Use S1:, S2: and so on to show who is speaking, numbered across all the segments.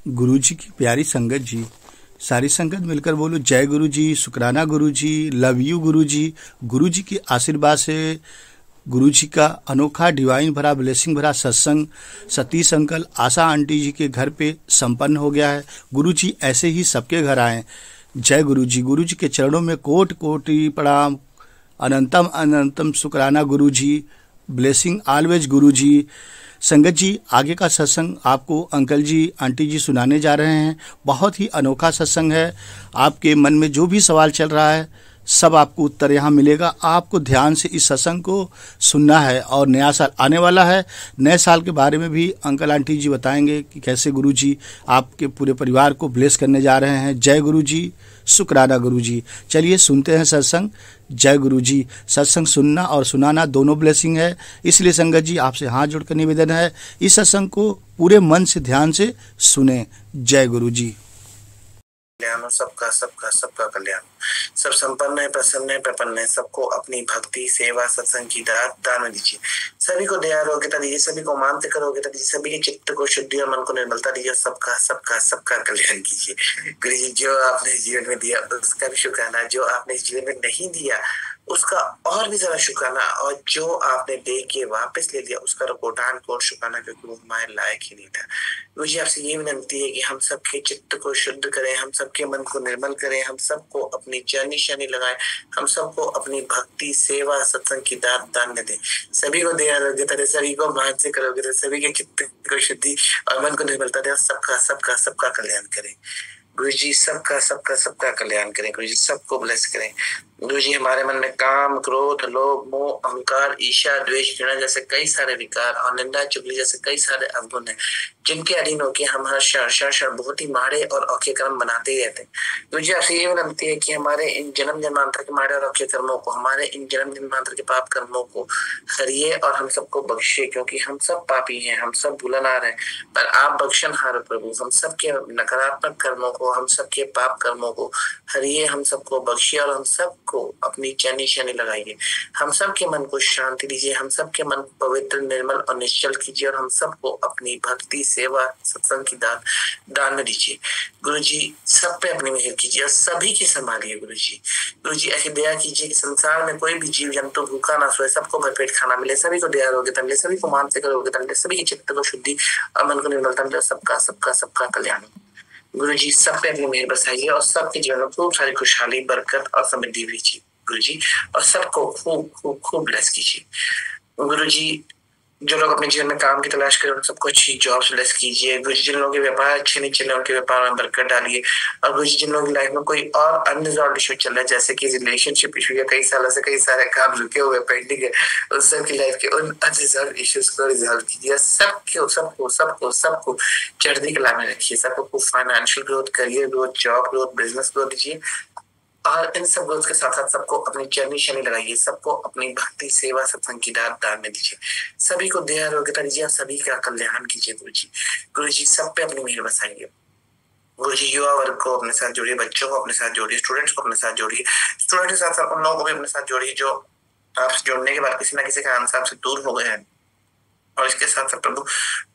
S1: गुरु जी की प्यारी संगत जी, सारी संगत मिलकर बोलो जय गुरु जी, शुक्राना गुरु जी, लव यू गुरु जी। गुरु जी के आशीर्वाद से गुरु जी का अनोखा डिवाइन भरा ब्लेसिंग भरा सत्संग सतीश अंकल आशा आंटी जी के घर पे संपन्न हो गया है। गुरु जी ऐसे ही सबके घर आए। जय गुरु जी। गुरु जी के चरणों में कोटि कोटि प्रणाम। अनंतम अनंतम शुक्राना गुरु जी। ब्लेसिंग ऑलवेज गुरु जी। संगत जी, आगे का सत्संग आपको अंकल जी आंटी जी सुनाने जा रहे हैं। बहुत ही अनोखा सत्संग है। आपके मन में जो भी सवाल चल रहा है सब आपको उत्तर यहाँ मिलेगा। आपको ध्यान से इस सत्संग को सुनना है। और नया साल आने वाला है, नए साल के बारे में भी अंकल आंटी जी बताएंगे कि कैसे गुरु जी आपके पूरे परिवार को ब्लेस करने जा रहे हैं। जय गुरु जी, शुक्राना गुरु जी। चलिए सुनते हैं सत्संग। जय गुरु जी। सत्संग सुनना और सुनाना दोनों ब्लेसिंग है, इसलिए संगत जी आपसे हाथ जोड़कर निवेदन है इस सत्संग को पूरे मन से ध्यान से सुने। जय गुरु जी।
S2: कल्याण, सबका सबका सबका कल्याण। सब संपन्न है, प्रसन्न है, प्रपन्न है। सबको अपनी भक्ति सेवा सत्संग की दान दीजिए। सभी को दया रोग्यता दीजिए, सभी को मानसिक रोग्यता दीजिए, सभी के चित्त को शुद्धि और मन को निर्मलता दीजिए। सबका सबका सबका कल्याण कीजिए। गुरु जी, जो आपने जीवन में दिया उसका भी शुक्राना, जो आपने जीवन में नहीं दिया उसका और भी ज्यादा शुक्राना, और जो आपने दे के वापस ले लिया उसका कोटान कोट शुक्राना, क्योंकि वो हमारे लायक ही नहीं था। मुझे आपसे ये विनती है कि हम सबके चित्त को शुद्ध करें, हम सबके मन को निर्मल करें, हम सबको अपनी चरनी शनि लगाएं, हम सबको अपनी भक्ति सेवा सत्संग की दान दें। सभी को दया आरोग्यता दे, सभी को मानसिक आरोग्यता दे, सभी के चित्त को शुद्धि और मन को निर्मलता दे, सबका सबका सबका कल्याण करें। गुरु जी सबका सबका सबका कल्याण करें। गुरु जी सबको ब्लेस करें। गुरु जी हमारे मन में काम क्रोध लोभ मोह अहंकार ईर्ष्या द्वेष घृणा जैसे कई सारे विकार और निंदा चुगली जैसे कई सारे अवगुण हैं, जिनके अधीन होकर हम हर क्षण बहुत ही माड़े और औखे कर्म बनाते ही रहते हैं। गुरु जी आपसे ये विनती है कि हमारे इन जन्म जन्मांतर के माड़े और औखे कर्मों को, हमारे इन जन्म जन्मांतर के पाप कर्मों को हरिए और हम सबको बख्शे, क्योंकि हम सब पापी हैं, हम सब भूलनहार हैं, पर आप बख्शनहार प्रभु। हम सबके नकारात्मक कर्मों को, हम सबके पाप कर्मों को हरिए, हम सबको बख्शिए और हम सबको अपनी चैनी शनि लगाइए। हम सबके मन को शांति दीजिए, हम सबके मन को पवित्र निर्मल और निश्चल कीजिए, और हम सबको अपनी भक्ति सेवा सत्संग की दान में दीजिए। गुरु जी सब पे अपनी मेहर कीजिए और सभी की संभालिए। गुरु जी ऐसी दया कीजिए कि संसार में कोई भी जीव जंतु भूखा ना सोए, सबको भरपेट खाना मिले, सभी को दया रोग्यता मिले, सभी को मानसिक रोग्यता मिले, सभी के चित्त को शुद्धि और मन को निर्मलता मिले। सबका सबका सबका कल्याण। गुरु जी सब पे अपनी मेहर बरसाइए और सबके जीवन में खूब सारी खुशहाली बरकत और समृद्धि भेजिए गुरु जी, और सबको खूब खूब खूब ब्लेस कीजिए। गुरु जी जो लोग अपने जीवन में काम की तलाश करें उन सबको अच्छी जॉब्स ब्लेस कीजिए। गुरु जी जिन लोगों के व्यापार अच्छे नहीं चल रहे उनके व्यापार में बरकत डालिए। और गुरु जी जिन लोगों की लाइफ में कोई और अनरिजॉल्व इशू चल रहा है, जैसे कि रिलेशनशिप इशू या कई सालों से कई सारे काम रुके हुए पेंडिंग है, उस सबकी लाइफ के उन अनरिजॉल्व इश्यूज को रिजॉल्व कीजिए। सबको सबको सबको सबको चढ़ती कला में रखिए। सबको financial growth, career growth, job growth, business growth दीजिए। और इन सब ग्रोथ के साथ साथ सबको अपनी चरनी शनि लगाइए, सबको अपनी भक्ति सेवा सत्संग की दान में दीजिए। सभी को दया रोग्यता दीजिए, सभी का कल्याण कीजिए। गुरु जी सब पे अपनी मेहर बसाइए। गुरु जी युवा वर्ग को अपने साथ जोड़िए, बच्चों को अपने साथ जोड़िए, स्टूडेंट्स को अपने साथ जोड़िए, स्टूडेंट के साथ साथ उन लोगों को भी अपने साथ जोड़िए जो आपसे जुड़ने के बाद किसी ना किसी कारण से आपसे दूर हो गए हैं। और इसके साथ साथ प्रभु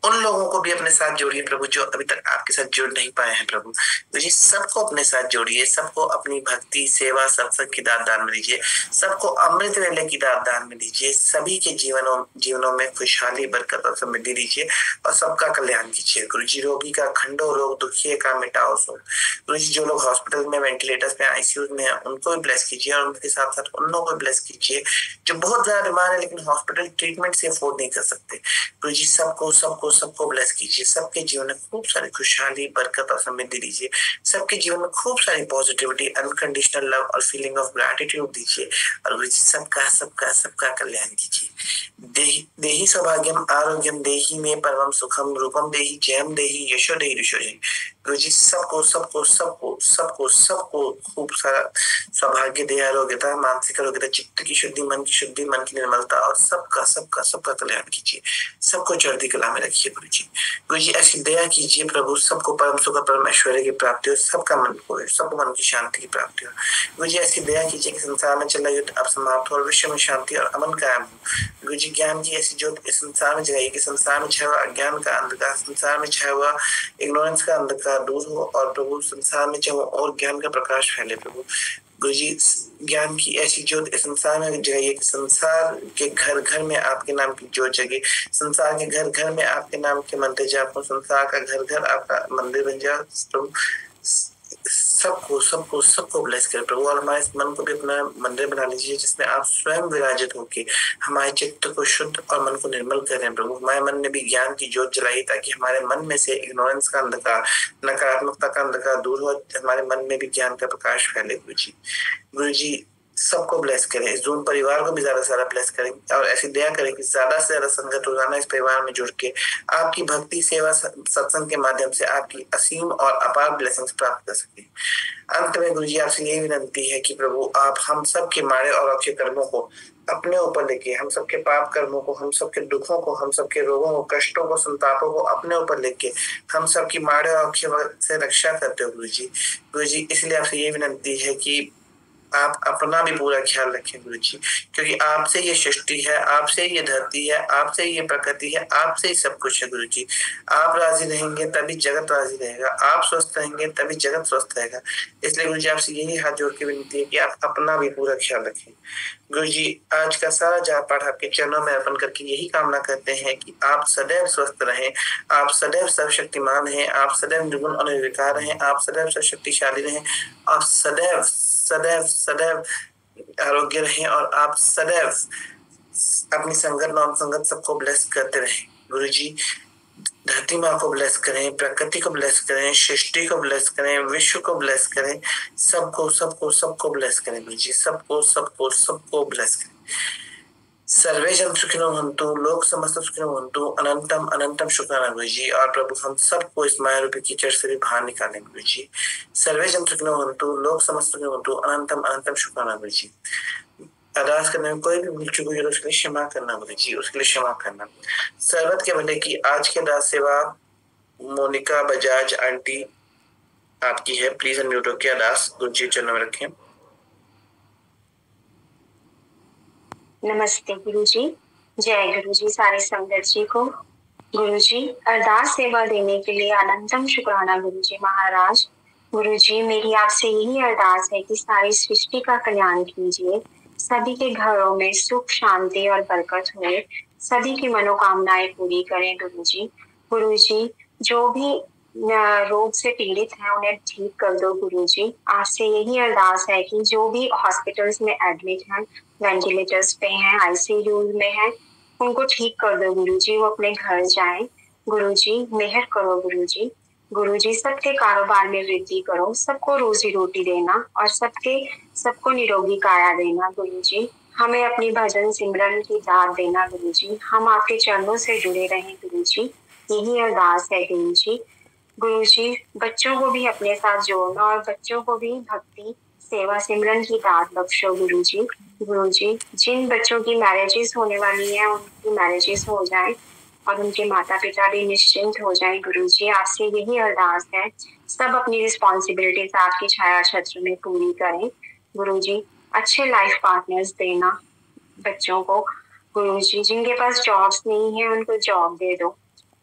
S2: उन लोगों को भी अपने साथ जोड़िए प्रभु जो अभी तक आपके साथ जुड़ नहीं पाए हैं। प्रभु जी सबको अपने साथ जोड़िए, सबको अपनी भक्ति सेवा सत्संग की दान में दीजिए, सबको अमृत वेले की दान में दीजिए। सभी के जीवनों में खुशहाली बरकत और समृद्धि दीजिए और सबका कल्याण कीजिए। गुरु जी रोगी का खंडो रोग दुखिए का मिटाओ सो। गुरु जी जो लोग हॉस्पिटल में वेंटिलेटर्स में आईसीयू में है उनको भी ब्लेस कीजिए, और उनके साथ साथ उन लोगों को ब्लेस कीजिए जो बहुत ज्यादा बीमार है लेकिन हॉस्पिटल ट्रीटमेंट से अफोर्ड नहीं कर सकते। गुरु जी सबको सबको सबको ब्लेस कीजिए। सबके जीवन में खूब सारी खुशहाली बरकत और समृद्धि दीजिए। सबके जीवन में खूब सारी पॉजिटिविटी, अनकंडीशनल लव और फीलिंग ऑफ ग्रैटिट्यूड दीजिए। और गुरु जी सबका सबका सबका कल्याण कीजिए। देहि सौभाग्यम आरोग्यम देहि में परमम सुखम रूपम देहि जयम देहि यशो देहि ऋषो देहि। गुरु जी सबको सबको सबको सबको सबको खूब सारा सौभाग्य दे, आरोग्यता, मानसिक आरोग्यता, चित्त की शुद्धि, मन की निर्मलता और सबका सबका सबका कल्याण कीजिए। सबको चढ़ती कला में रखिए गुरु जी। गुरु जी ऐसी दया कीजिए प्रभु, सबको परम सुख और परम ऐश्वर्य की प्राप्ति हो, सबका मन हो, सबको मन की शांति की प्राप्ति हो। गुरु जी ऐसी दया कीजिए कि संसार में चला युद्ध अब समाप्त हो और विश्व में शांति और अमन कायम हो। गुरु जी ज्ञान की ऐसी ज्योत इस संसार में जगाइए कि संसार में छाया हुआ अज्ञान का अंधकार, संसार में छाया हुआ इग्नोरेंस का अंधकार दूर हो और प्रभु संसार में चाहो और ज्ञान का प्रकाश फैले प्रभु। गुरु जी ज्ञान की ऐसी ज्योत इस संसार में जगाइए कि संसार के घर घर में आपके नाम की ज्योत जगे, संसार के घर घर में आपके नाम के मंदिर जाप हो, संसार का घर घर आपका मंदिर बन जाए प्रभु। सबको सबको सबको ब्लेस करे प्रभु, और हमारे मन को भी अपना मंदिर बना लीजिए जिसमें आप स्वयं विराजित होके हमारे चित्त को शुद्ध और मन को निर्मल करें प्रभु। हमारे मन में भी ज्ञान की ज्योत जलाई ताकि हमारे मन में से इग्नोरेंस का अंधकार, नकारात्मकता का अंधकार दूर हो, हमारे मन में भी ज्ञान का प्रकाश फैले गुरु जी। गुरु जी सबको ब्लेस करें, इस जून परिवार को भी ज्यादा से ज्यादा ब्लेस करें और ऐसी दया करें कि ज्यादा से ज्यादा संगत रोजाना इस परिवार में जुड़ के आपकी भक्ति सेवा सत्संग के माध्यम से आपकी असीम और अपार ब्लेसिंग्स प्राप्त कर सके। अंत में गुरु जी आपसे यही विनंती है कि प्रभु आप हम सब के माड़े और अक्षय कर्मों को अपने ऊपर लेके, हम सबके पाप कर्मों को, हम सबके दुखों को, हम सबके रोगों को, कष्टों को, संतापों को अपने ऊपर लेके हम सबकी माड़े और अक्षय से रक्षा करते हो गुरु जी। गुरु जी इसलिए आपसे ये विनंती है कि आप अपना भी पूरा ख्याल रखें गुरु जी, क्योंकि आपसे ये सृष्टि है, आपसे ये धरती है, आपसे ये प्रकृति है, आपसे ही सब कुछ है गुरु जी। आप राजी रहेंगे तभी जगत राजी रहेगा, आप स्वस्थ रहेंगे तभी जगत स्वस्थ रहेगा। इसलिए गुरु जी आपसे यही हाथ जोड़ के विनती है कि आप अपना भी पूरा ख्याल रखें गुरु जी। आज का सारा जाप पाठ आपके चरणों में अर्पण करके यही कामना करते हैं कि आप सदैव स्वस्थ रहें, आप सदैव सर्वशक्तिमान रहें, आप सदैव निर्गुण और निर्विकार रहें, आप सदैव सर्वशक्तिशाली रहें, आप सदैव सदैव सदैव आरोग्य रहें और आप सदैव अपनी संगत नॉन संगत सबको ब्लेस करते रहें गुरु जी। धरती माँ को ब्लेस करें, प्रकृति को ब्लेस करें, सृष्टि को ब्लेस करें, विश्व को ब्लेस करें, सबको सबको सबको ब्लेस करें गुरु जी, सबको सबको सबको ब्लेस करें। सर्वे जन सुखिनो भवन्तु, लोक समस्त सुखिनो भवन्तु, अनंतम अनंतम शुक्राना गुरु जी। और प्रभु हम सबको इस माया रूपी कीचड़ से भी बाहर निकालें गुरु जी। सर्वे जन सुखिनो भवन्तु, लोक समस्त सुखिनो भवन्तु, अनंतम अनंतम शुक्राना गुरु जी। अरदास करने में कोई भी भूल चूक हुई तो उसके लिए क्षमा करना गुरु जी, उसके लिए क्षमा करना। सर्वत के भले की आज के दास सेवा मोनिका बजाज आंटी आपकी है, प्लीज अनम्यूट होकर अरदास गुरु जी चरणों में रखें।
S3: नमस्ते गुरु जी, जय गुरु जी सारे संगत जी को। गुरु जी अरदास सेवा देने के लिए अनंतम शुक्राना गुरु जी महाराज। गुरु जी मेरी आपसे यही अरदास है कि सारी सृष्टि का कल्याण कीजिए, सभी के घरों में सुख शांति और बरकत हो, सभी की मनोकामनाएं पूरी करें गुरु जी। गुरु जी जो भी रोग से पीड़ित हैं उन्हें ठीक कर दो गुरु जी। आपसे यही अरदास है कि जो भी हॉस्पिटल्स में एडमिट हैं, वेंटिलेटर्स पे हैं, आईसीयू में हैं, उनको ठीक कर दो गुरु जी, वो अपने घर जाएं। गुरु जी मेहर करो गुरु जी। गुरु जी सबके कारोबार में वृद्धि करो, सबको रोजी रोटी देना और सबको निरोगी काया देना गुरु जी। हमें अपनी भजन सिमरन की दात देना गुरु जी, हम आपके चरणों से जुड़े रहें गुरु जी, यही अरदास है गुरु जी। गुरु जी बच्चों को भी अपने साथ जोड़ना और बच्चों को भी भक्ति सेवा सिमरन की दात बख्शो गुरु जी। गुरु जी जिन बच्चों की मैरिजेस होने वाली हैं उनकी मैरिजेस हो जाएं और उनके माता पिता भी निश्चिंत हो जाएं गुरु जी। आपसे यही अरदास है, सब अपनी रिस्पॉन्सिबिलिटीज आपकी छाया छत्र में पूरी करें गुरु जी। अच्छे लाइफ पार्टनर्स देना बच्चों को गुरु जी, जिनके पास जॉब्स नहीं है उनको जॉब दे दो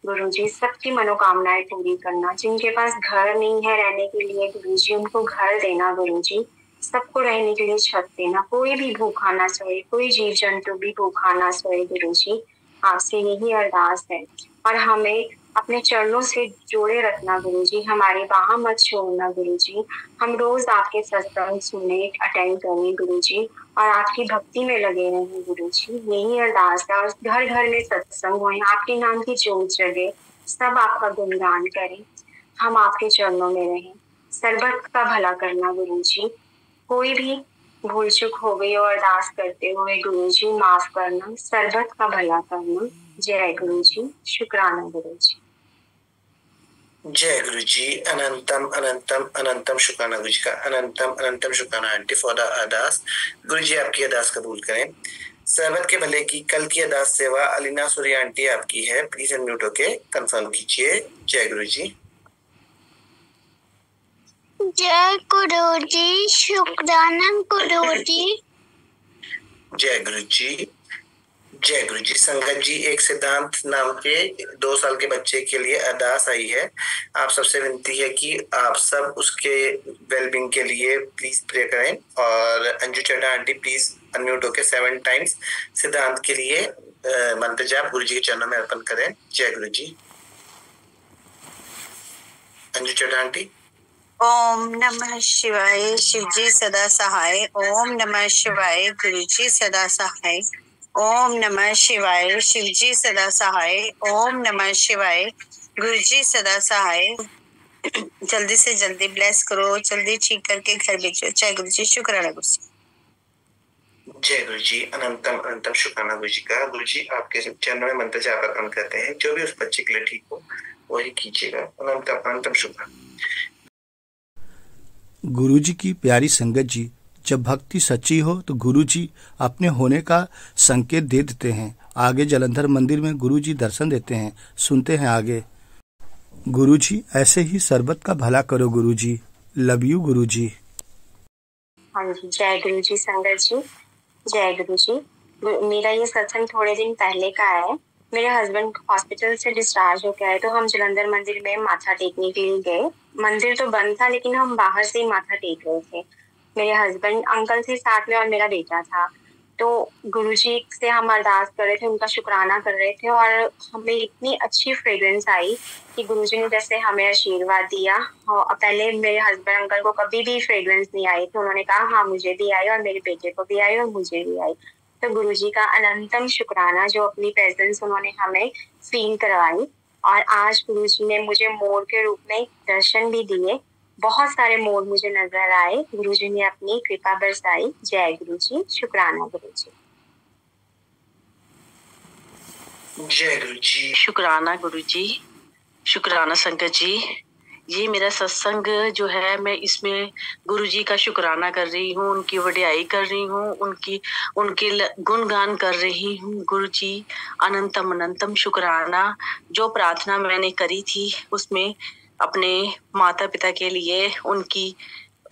S3: गुरु जी। सबकी मनोकामनाएं पूरी करना, जिनके पास घर नहीं है रहने के लिए गुरु जी उनको घर देना गुरु जी, सबको रहने के लिए छत देना, कोई भी भूखा ना सोए, कोई जीव जंतु भी भूखा ना सोए गुरु जी। आपसे यही अरदास है और हमें अपने चरणों से जोड़े रखना गुरु जी, हमारी बाह मत छोड़ना गुरु जी। हम रोज आपके सत्संग सुने, अटेंड करें गुरु जी और आपकी भक्ति में लगे रहें गुरु जी, यही अरदास है। और घर घर में सत्संग हो, आपके नाम की जोत जगे, सब आपका गुणगान करें, हम आपके चरणों में रहें। सर्वत का भला करना गुरु जी, कोई भी भूल चूक हो गई और अरदास करते हुए गुरु जी माफ करना, सर्वत का भला करना। जय गुरु जी, शुक्राना गुरु जी।
S2: जय गुरु जी, अनंतम अनंतम अनंतम शुक्राना गुरु जी का, अनंतम अनंतम शुक्राना आंटी फॉर द अरदास। गुरु जी आपकी अरदास कबूल करें। सरबत के भले की कल की अरदास सेवा अलीना सूर्या आंटी आपकी है, प्लीज अनम्यूट होके कंफर्म कीजिए। जय गुरु जी।
S4: जय गुरु जी, शुक्राना गुरु जी।
S2: जय गुरु जी। जय गुरु जी। संगत जी, एक सिद्धांत नाम के 2 साल के बच्चे के लिए अरदास आई है। आप सबसे विनती है कि आप सब उसके वेलबींग के लिए प्लीज प्रे करें। और Anju Chadha aunty please unmute होकर 7 टाइम्स सिद्धांत के लिए मंत्र जाप गुरु जी के चरणों में अर्पण करें। जय गुरु जी। अंजू चड्ढा आंटी।
S5: ओम नमः शिवाय, शिवजी सदा सहाय। ओम नमः शिवाय, गुरुजी सदा सहाय। ओम नमः शिवाय, शिवजी सदा सहाय। ओम नमः शिवाय, गुरुजी सदा सहाय। जल्दी से जल्दी ब्लेस करो, जल्दी ठीक करके घर भेजो। जय गुरु जी, शुक्राना गुरु जी।
S2: जय गुरु जी। अनंतम अनंतम शुक्राना गुरु जी का। गुरु जी आपके चरणों में मंत्र जाप अर्पण करते हैं, जो भी उस बच्चे के लिए ठीक हो वही कीजिएगा। अनंतम अनंतम शुक्राना।
S1: गुरु जी की प्यारी संगत जी, जब भक्ति सच्ची हो तो गुरु जी अपने होने का संकेत दे देते हैं। आगे जलंधर मंदिर में गुरु जी दर्शन देते हैं। सुनते हैं आगे। गुरु जी ऐसे ही सरबत का भला करो गुरु जी। लव यू गुरु जी।
S3: हाँ जी, जय गुरु जी संगत जी। जय गुरु जी। मेरा ये सत्संग थोड़े दिन पहले का है। मेरे हस्बैंड हॉस्पिटल से डिस्चार्ज हो गया है, तो हम जलंधर मंदिर में माथा टेकने के लिए गए। मंदिर तो बंद था, लेकिन हम बाहर से ही माथा टेक रहे थे। मेरे हस्बैंड, अंकल थे साथ में और मेरा बेटा था। तो गुरुजी से हम अरदास कर रहे थे, उनका शुक्राना कर रहे थे, और हमें इतनी अच्छी फ्रेग्रेंस आई कि गुरुजी ने जैसे हमें आशीर्वाद दिया। और पहले मेरे हस्बैंड अंकल को कभी भी फ्रेग्रेंस नहीं आई थी। उन्होंने कहा हाँ मुझे भी आई, और मेरे बेटे को भी आई, और मुझे भी आई। तो गुरुजी का अनंतम शुक्राना, जो अपनी प्रेजेंस उन्होंने हमें फील करवाई। और आज गुरुजी ने मुझे मोर के रूप में दर्शन भी दिए। बहुत सारे मोर मुझे नजर आए। गुरुजी ने अपनी कृपा बरसाई। जय गुरु जी, शुक्राना गुरु जी।
S2: जय गुरु जी।
S5: शुक्राना गुरु जी, शुक्राना संगत जी। ये मेरा सत्संग जो है, मैं इसमें गुरु जी का शुक्राना कर रही हूँ, उनकी वडियाई कर रही हूँ, उनके गुणगान कर रही हूँ। गुरु जी अनंतम अनंतम शुक्राना। जो प्रार्थना मैंने करी थी उसमें अपने माता पिता के लिए, उनकी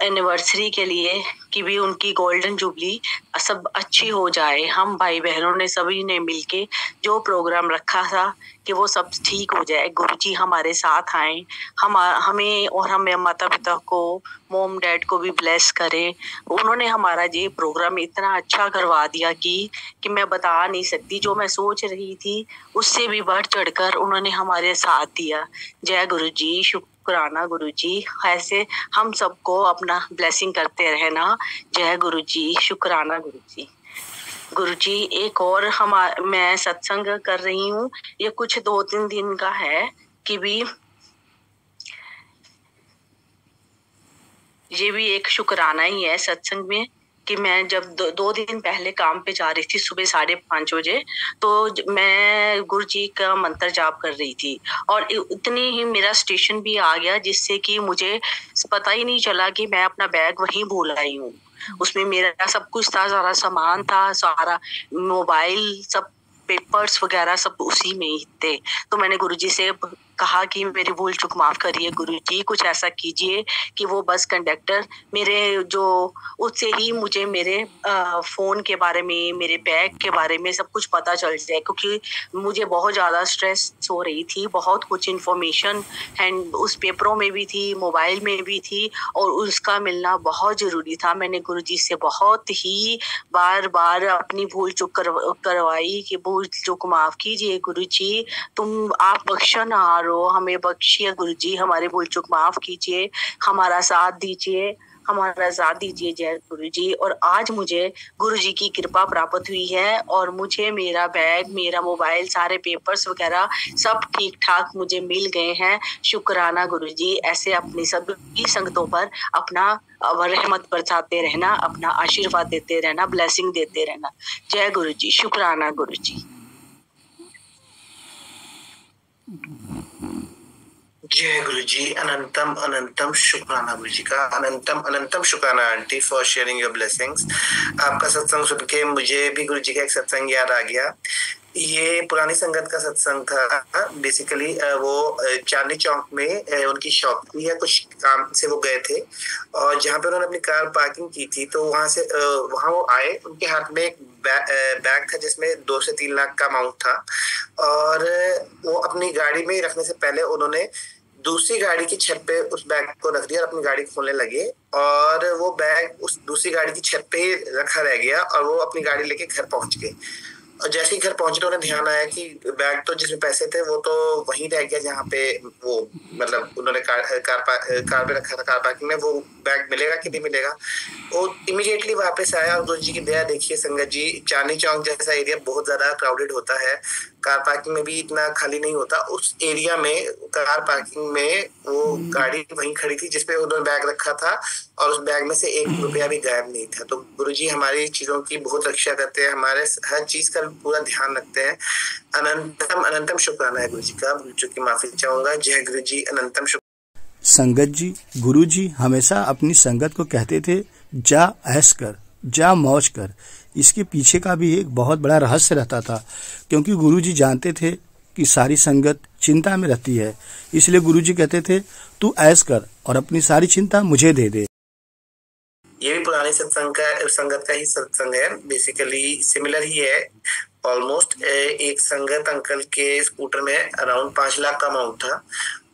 S5: एनिवर्सरी के लिए कि भी उनकी गोल्डन जुबली सब अच्छी हो जाए, हम भाई बहनों ने सभी ने मिलके जो प्रोग्राम रखा था कि वो सब ठीक हो जाए। गुरुजी हमारे साथ आए, हमें और हमें माता पिता को, मोम डैड को भी ब्लेस करें। उन्होंने हमारा ये प्रोग्राम इतना अच्छा करवा दिया कि मैं बता नहीं सकती। जो मैं सोच रही थी उससे भी बढ़ चढ़कर उन्होंने हमारे साथ दिया। जय गुरु जी, शुक्राना गुरु जी। ऐसे हम सबको अपना ब्लेसिंग करते रहना। जय गुरु जी, शुक्राना गुरु जी। गुरु जी एक और मैं सत्संग कर रही हूँ, ये कुछ 2-3 दिन का है कि भी ये भी एक शुक्राना ही है सत्संग में कि मैं जब 2 दिन पहले काम पे जा रही थी सुबह 5:30 बजे, तो मैं गुरु जी का मंत्र जाप कर रही थी और इतनी ही मेरा स्टेशन भी आ गया जिससे कि मुझे पता ही नहीं चला कि मैं अपना बैग वहीं भूल आई हूँ। उसमें मेरा सब कुछ था, सारा सामान था, सारा मोबाइल, सब पेपर्स वगैरह सब उसी में ही थे। तो मैंने गुरुजी से कहा कि मेरी भूल चूक माफ करिए गुरुजी, कुछ ऐसा कीजिए कि वो बस कंडक्टर मेरे जो उससे ही मुझे मेरे फोन के बारे में, मेरे बैग के बारे में सब कुछ पता चल जाए, क्योंकि मुझे बहुत ज्यादा स्ट्रेस हो रही थी। बहुत कुछ इंफॉर्मेशन एंड उस पेपरों में भी थी, मोबाइल में भी थी और उसका मिलना बहुत जरूरी था। मैंने गुरुजी से बहुत ही बार बार अपनी भूल चूक करवाई कि भूल चूक माफ कीजिए गुरुजी, आप बख्शनहार हो, हमें बख्शिए गुरुजी, हमारे भूल चूक माफ कीजिए, हमारा साथ दीजिए, हमारा साथ दीजिए। जय गुरुजी। और आज मुझे गुरुजी की कृपा प्राप्त हुई है और मुझे मेरा बैग, मेरा मोबाइल, सारे पेपर्स वगैरह सब ठीक ठाक मुझे मिल गए हैं। शुक्राना गुरुजी। ऐसे अपनी सभी संगतों पर अपना रहमत बरसाते रहना, अपना आशीर्वाद देते रहना, ब्लेसिंग देते रहना। जय गुरुजी, शुक्राना गुरुजी।
S2: जय गुरु जी। अनंतम अनंतम शुक्राना गुरु जी का। अनंतम अनंतम शुक्राना aunty for sharing your blessings. आपका सत्संग सुन के मुझे भी गुरु जी का एक सत्संग याद आ गया। ये पुरानी संगत का सत्संग था। बेसिकली वो चांदनी चौक में उनकी शॉप थी या कुछ काम से वो गए थे, और जहाँ पे उन्होंने अपनी कार पार्किंग की थी, तो वहां से वहां वो आए। उनके हाथ में एक बैग था जिसमें 2 से 3 लाख का अमाउंट था, और वो अपनी गाड़ी में रखने से पहले उन्होंने दूसरी गाड़ी की छत पे उस बैग को रख दिया और अपनी गाड़ी खोलने लगे, और वो बैग उस दूसरी गाड़ी की छत पे ही रखा रह गया, और वो अपनी गाड़ी लेके घर पहुंच गए। और जैसे ही घर पहुंचे तो उन्हें ध्यान आया कि बैग तो जिसमें पैसे थे वो तो वहीं रह गया जहाँ पे वो मतलब उन्होंने कार पे रखा था, कार पार्किंग में। वो बैग मिलेगा कि नहीं मिलेगा। वो इमीडिएटली वापस आया, और गुरु जी की दया देखिए संगत जी, चांदनी चौक जैसा एरिया बहुत ज्यादा क्राउडेड होता है, कार पार्किंग में भी इतना खाली नहीं होता। उस एरिया में कार पार्किंग में वो गाड़ी वहीं खड़ी थी जिसपे उन्होंने बैग रखा था, और उस बैग में से 1 रुपया भी गायब नहीं था। तो गुरुजी हमारी चीजों की बहुत रक्षा करते हैं, हमारे हर चीज का पूरा ध्यान रखते हैं। अनंतम अनंतम शुक्राना है गुरुजी का। भूल की माफी चाहूंगा। जय गुरुजी। अनंतम शुक्र।
S1: संगत जी, गुरु जी हमेशा अपनी संगत को कहते थे, जा ऐश कर, जा मौज कर। इसके पीछे का भी एक बहुत बड़ा रहस्य रहता था, क्योंकि गुरु जी जानते थे कि सारी संगत चिंता में रहती है। इसलिए गुरु जी कहते थे, तू ऐश कर और अपनी सारी चिंता मुझे दे दे।
S2: ये भी पुरानी संगत का ही सत्संग है। बेसिकली सिमिलर ही है ऑलमोस्ट। एक संगत अंकल के स्कूटर में अराउंड 5 लाख का अमाउंट था,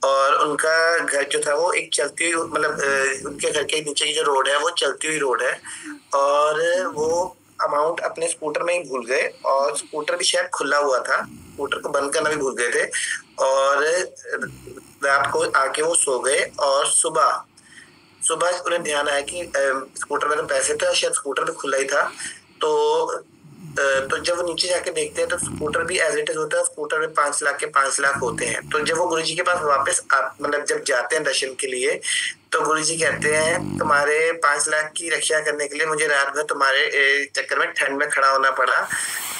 S2: और उनका घर जो था वो एक चलती हुई मतलब उनके घर के नीचे की जो रोड है वो चलती हुई रोड है, और वो अमाउंट अपने स्कूटर में ही भूल गए, और स्कूटर भी शायद खुला हुआ था, स्कूटर को बंद करना भी भूल गए थे, और रात को आके वो सो गए। और सुबह उन्हें ध्यान आया कि स्कूटर में तो पैसे थे, शायद स्कूटर भी खुला ही था। तो जब वो नीचे जाके देखते हैं तो स्कूटर भी एज इट इज होता है, स्कूटर में 5 लाख के 5 लाख होते हैं। तो जब वो गुरुजी के पास वापस मतलब जब जाते हैं दर्शन के लिए, तो गुरुजी कहते हैं, तुम्हारे 5 लाख की रक्षा करने के लिए मुझे रात भर तुम्हारे चक्कर में ठंड में खड़ा होना पड़ा,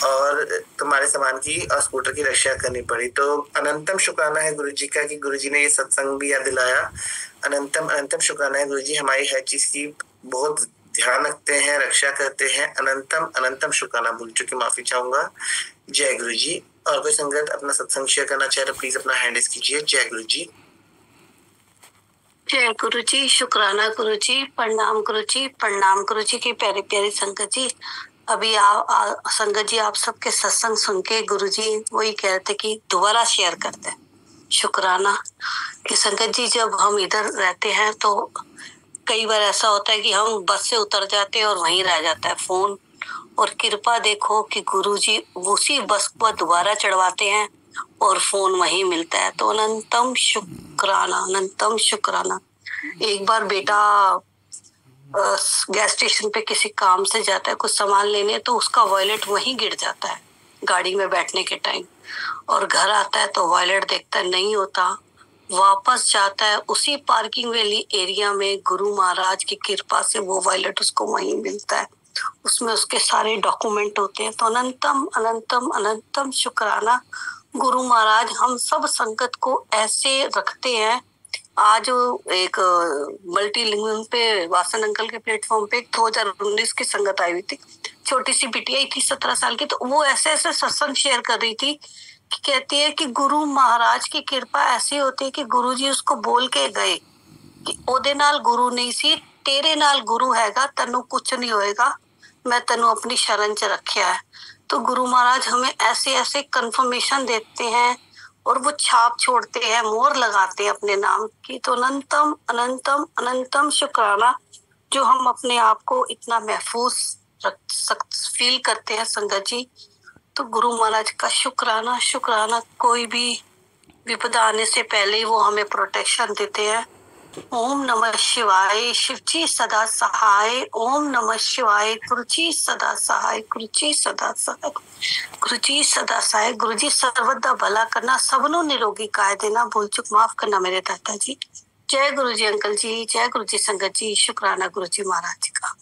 S2: और तुम्हारे सामान की और स्कूटर की रक्षा करनी पड़ी। तो अनंतम शुक्राना है गुरुजी का कि गुरुजी ने ये सत्संग भी याद दिलाया। अनंतम अनंतम शुक्राना है गुरुजी, हमारी हर चीज की बहुत ध्यान रखते हैं, रक्षा करते हैं। अनंतम अनंतम शुक्राना। भूल चुकी माफी चाहूंगा। जय गुरु जी। और कोई संगत अपना सत्संग शेयर करना चाहे तो प्लीज अपना हैंड रेज कीजिए। जय गुरु जी।
S6: जय गुरु जी। शुक्राना गुरु जी। प्रणाम गुरु जी। प्रणाम गुरु जी की प्यारी प्यारी संगत जी। अभी संगत जी आप सबके सत्संग सुन के गुरु जी वही कह रहे थे कि दोबारा शेयर करते हैं। शुक्राना कि संगत जी जब हम इधर रहते हैं तो कई बार ऐसा होता है कि हम बस से उतर जाते हैं और वहीं रह जाता है फोन, और कृपा देखो कि गुरुजी उसी बस पर दोबारा चढ़वाते हैं और फोन वहीं मिलता है। तो अनंतम शुक्राना, अनंतम शुक्राना। एक बार बेटा गैस स्टेशन पे किसी काम से जाता है कुछ सामान लेने, तो उसका वॉलेट वहीं गिर जाता है गाड़ी में बैठने के टाइम, और घर आता है तो वॉलेट देखता है नहीं होता, वापस जाता है उसी पार्किंग वाली एरिया में, गुरु महाराज की कृपा से वो वॉलेट उसको वहीं मिलता है, उसमें उसके सारे डॉक्यूमेंट होते हैं। तो अनंतम अनंतम अनंतम शुक्राना गुरु महाराज, हम सब संगत को ऐसे रखते हैं। आज एक मल्टीलिंगुअल पे वासन अंकल के प्लेटफॉर्म पे 2019 की संगत आई हुई थी, छोटी सी बिटिया थी 17 साल की, तो वो ऐसे ऐसे सत्संग शेयर कर रही थी कि कहती है कि गुरु महाराज की कृपा ऐसी होती है कि गुरु जी उसको बोल के गए कि ओदे नाल गुरु नहीं सी, तेरे नाल गुरु हैगा, तनु कुछ नहीं होएगा, मैं तनु अपनी शरण च रखा है। तो गुरु महाराज हमें ऐसे ऐसे कंफर्मेशन देते हैं और वो छाप छोड़ते हैं, मोहर लगाते हैं अपने नाम की। तो अनंतम अनंतम अनंतम शुक्राना जो हम अपने आप को इतना महफूज फील करते हैं संगत जी। तो गुरु महाराज का शुक्राना शुक्राना। कोई भी विपदा आने से पहले ही वो हमें प्रोटेक्शन देते हैं। ओम नमः शिवाय, शिवजी सदा सहाय। ओम नमः शिवाय, गुरुजी सदा सहाय, गुरुजी सदा सहाय, गुरुजी सदा सहाय। गुरुजी सर्वदा भला करना, सबनों निरोगी काय देना, भूल चुक माफ करना मेरे दादा जी। जय गुरु जी अंकल जी, जय गुरु जी संगत जी। शुक्राना गुरु जी महाराज का।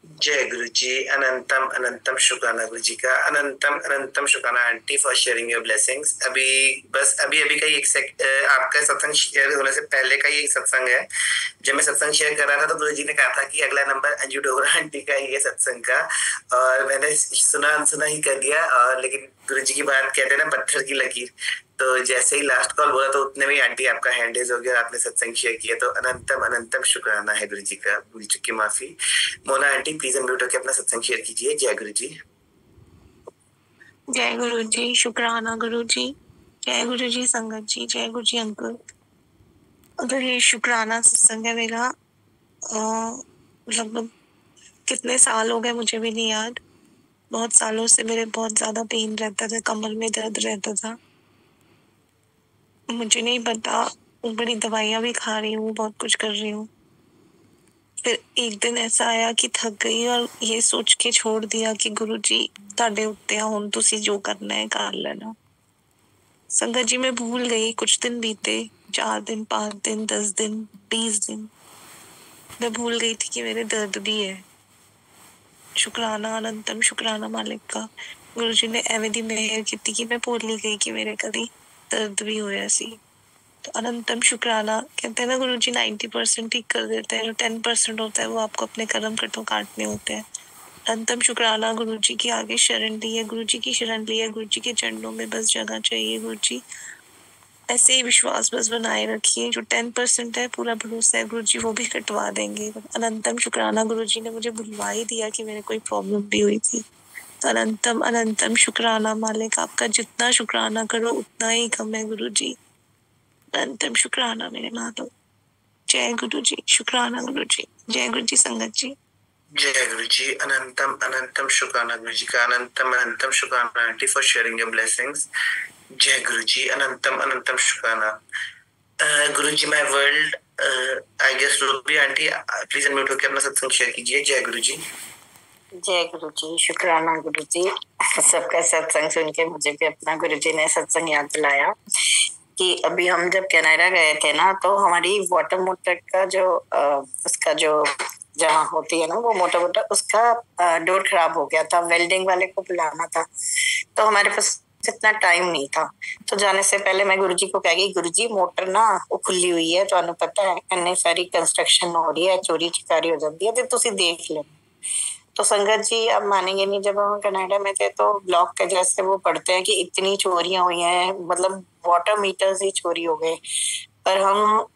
S2: जय गुरु जी, अनंतम अनंतम शुक्राना गुरु जी का, अनंतम अनंतम शुक्राना aunty for sharing your blessings. अभी अभी का ही आपका सत्संग शेयर होने से पहले का ही एक सत्संग है। जब मैं सत्संग शेयर कर रहा था तो गुरु जी ने कहा था कि अगला नंबर अंजू डोगरा आंटी का ही है सत्संग का, और मैंने सुना अनसुना ही कर दिया। और लेकिन गुरु जी की बात कहते हैं ना, पत्थर की लकीर, तो जैसे ही लास्ट कॉल बोला तो उतने में आंटी आपका हैंड रेज हो गया, आपने सत्संग शेयर किया। तो अनंतम अनंतम शुक्राना है गुरु जी का, भूल चुकी माफी। मोना आंटी प्लीज अनम्यूट होकर अपना सत्संग शेयर कीजिए। जय गुरु जी।
S7: जय गुरु जी, शुक्राना गुरु जी। जय गुरु जी संगत जी, जय गुरु जी अंकल। अगर ये शुक्राना सत्संग है मेरा, लगभग कितने साल हो गए मुझे भी नहीं याद। बहुत सालों से मेरे बहुत ज्यादा पेन रहता था, कमर में दर्द रहता था, मुझे नहीं पता। बड़ी दवाइयां भी खा रही हूँ, बहुत कुछ कर रही हूँ। फिर एक दिन ऐसा आया कि थक गई और ये सोच के छोड़ दिया कि गुरु जी ਤੁਹਾਡੇ ਉੱਤੇ ਆ, ਹੁਣ ਤੁਸੀਂ जो करना है कर लेना। संगत जी मैं भूल गई। कुछ दिन बीते, 4 दिन, 5 दिन, 10 दिन, 20 दिन, मैं भूल गई थी कि मेरे दर्द भी है। शुक्राना, अनंतम शुक्राना मालिक का। गुरु जी ने एवें दी मेहर की कि मैं भूल ही गई कि मेरे कभी दर्द भी होया सी। तो अनंतम शुक्राना। कहते हैं ना गुरु जी 90% ठीक कर देते हैं, जो 10% होता है वो आपको अपने कर्म कटो काटने होते हैं। अनंतम शुक्राना गुरु जी की आगे शरण ली है, गुरु जी की शरण ली है, गुरु जी के चरणों में बस जगह चाहिए। गुरु जी ऐसे ही विश्वास बस बनाए रखिए। जो 10% है पूरा भरोसा है गुरु जी वो भी कटवा देंगे। अनंतम शुक्राना गुरु जी ने मुझे भुलवा ही दिया कि मेरे कोई प्रॉब्लम भी हुई थी। तो अनंतम अनंतम शुक्राना मालिक, आपका जितना शुक्राना करो उतना ही कम है गुरु जी। अनंतम शुक्राना मेरे माधव। जय गुरु जी, शुक्राना गुरु जी। जय गुरु जी संगत जी।
S2: जय गुरु जी, अनंतम अनंतम शुक्राना गुरु जी का, अनंतम अनंतम शुक्राना aunty for sharing your blessings. जय गुरु जी, अनंतम अनंतम शुक्राना। Guru ji my world, I guess Ruby aunty please unmute होकर अपना सत्संग शेयर कीजिए। जय गुरु जी।
S8: जय गुरु जी, शुक्राना गुरु जी। सबका सत्संग सुन के मुझे भी अपना गुरु जी ने सत्संग याद दिलाया कि अभी हम जब कनाडा गए थे ना, तो हमारी वाटर मोटर का जो उसका जो जहाँ होती है ना वो मोटर उसका डोर खराब हो गया था। वेल्डिंग वाले को बुलाना था, तो हमारे पास इतना टाइम नहीं था। तो जाने से पहले मैं गुरुजी को कह गई, गुरुजी मोटर ना वो खुली हुई है, तो पता है इतनी सारी कंस्ट्रक्शन हो रही है, चोरी चिकारी हो जाती है, तो तुसी देख लेना। तो संगत जी आप मानेंगे नहीं, जब हम कनाडा में थे तो ब्लॉक के जैसे वो पढ़ते हैं कि इतनी चोरियां हुई हैं, मतलब वाटर मीटर्स ही चोरी हो गए। पर हम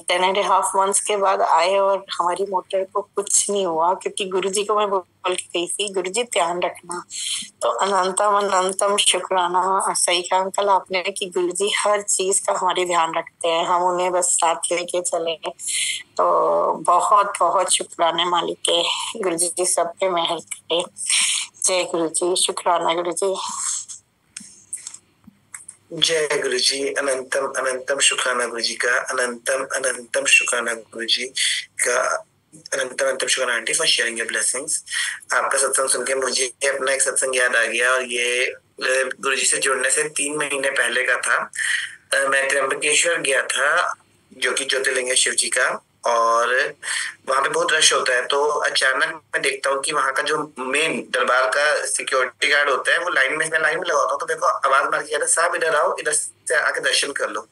S8: 10.5 months के बाद आए और हमारी मोटर को कुछ नहीं हुआ, क्योंकि गुरुजी को मैं बोल के गई थी गुरुजी ध्यान रखना। तो अनंतम अनंतम शुक्राना। सही कहा अंकल आपने कि गुरुजी हर चीज का हमारे ध्यान रखते हैं, हम उन्हें बस साथ लेके चले। तो बहुत बहुत शुक्राना मालिक के, गुरुजी सब पे मेहर करे। जय गुरुजी, शुक्राना गुरुजी।
S2: जय गुरु जी, अनंतम अनंतम शुक्राना गुरु जी का, अनंतम अनंतम शुक्राना गुरु जी का, अनंतम अनंतम शुक्राना aunty for sharing your blessings. आपका सत्संग सुन के मुझे अपना एक सत्संग याद आ गया, और ये गुरु जी से जुड़ने से 3 महीने पहले का था। मैं त्र्यंबकेश्वर गया था, जो कि ज्योतिर्लिंग है शिव जी का, और वहां पे बहुत रश होता है। तो अचानक मैं देखता हूँ कि वहां का जो मेन दरबार का सिक्योरिटी गार्ड होता है वो लाइन में लगा होता हूँ, तो देखो आवाज मार के साहब इधर आओ, इधर से आके दर्शन कर लो।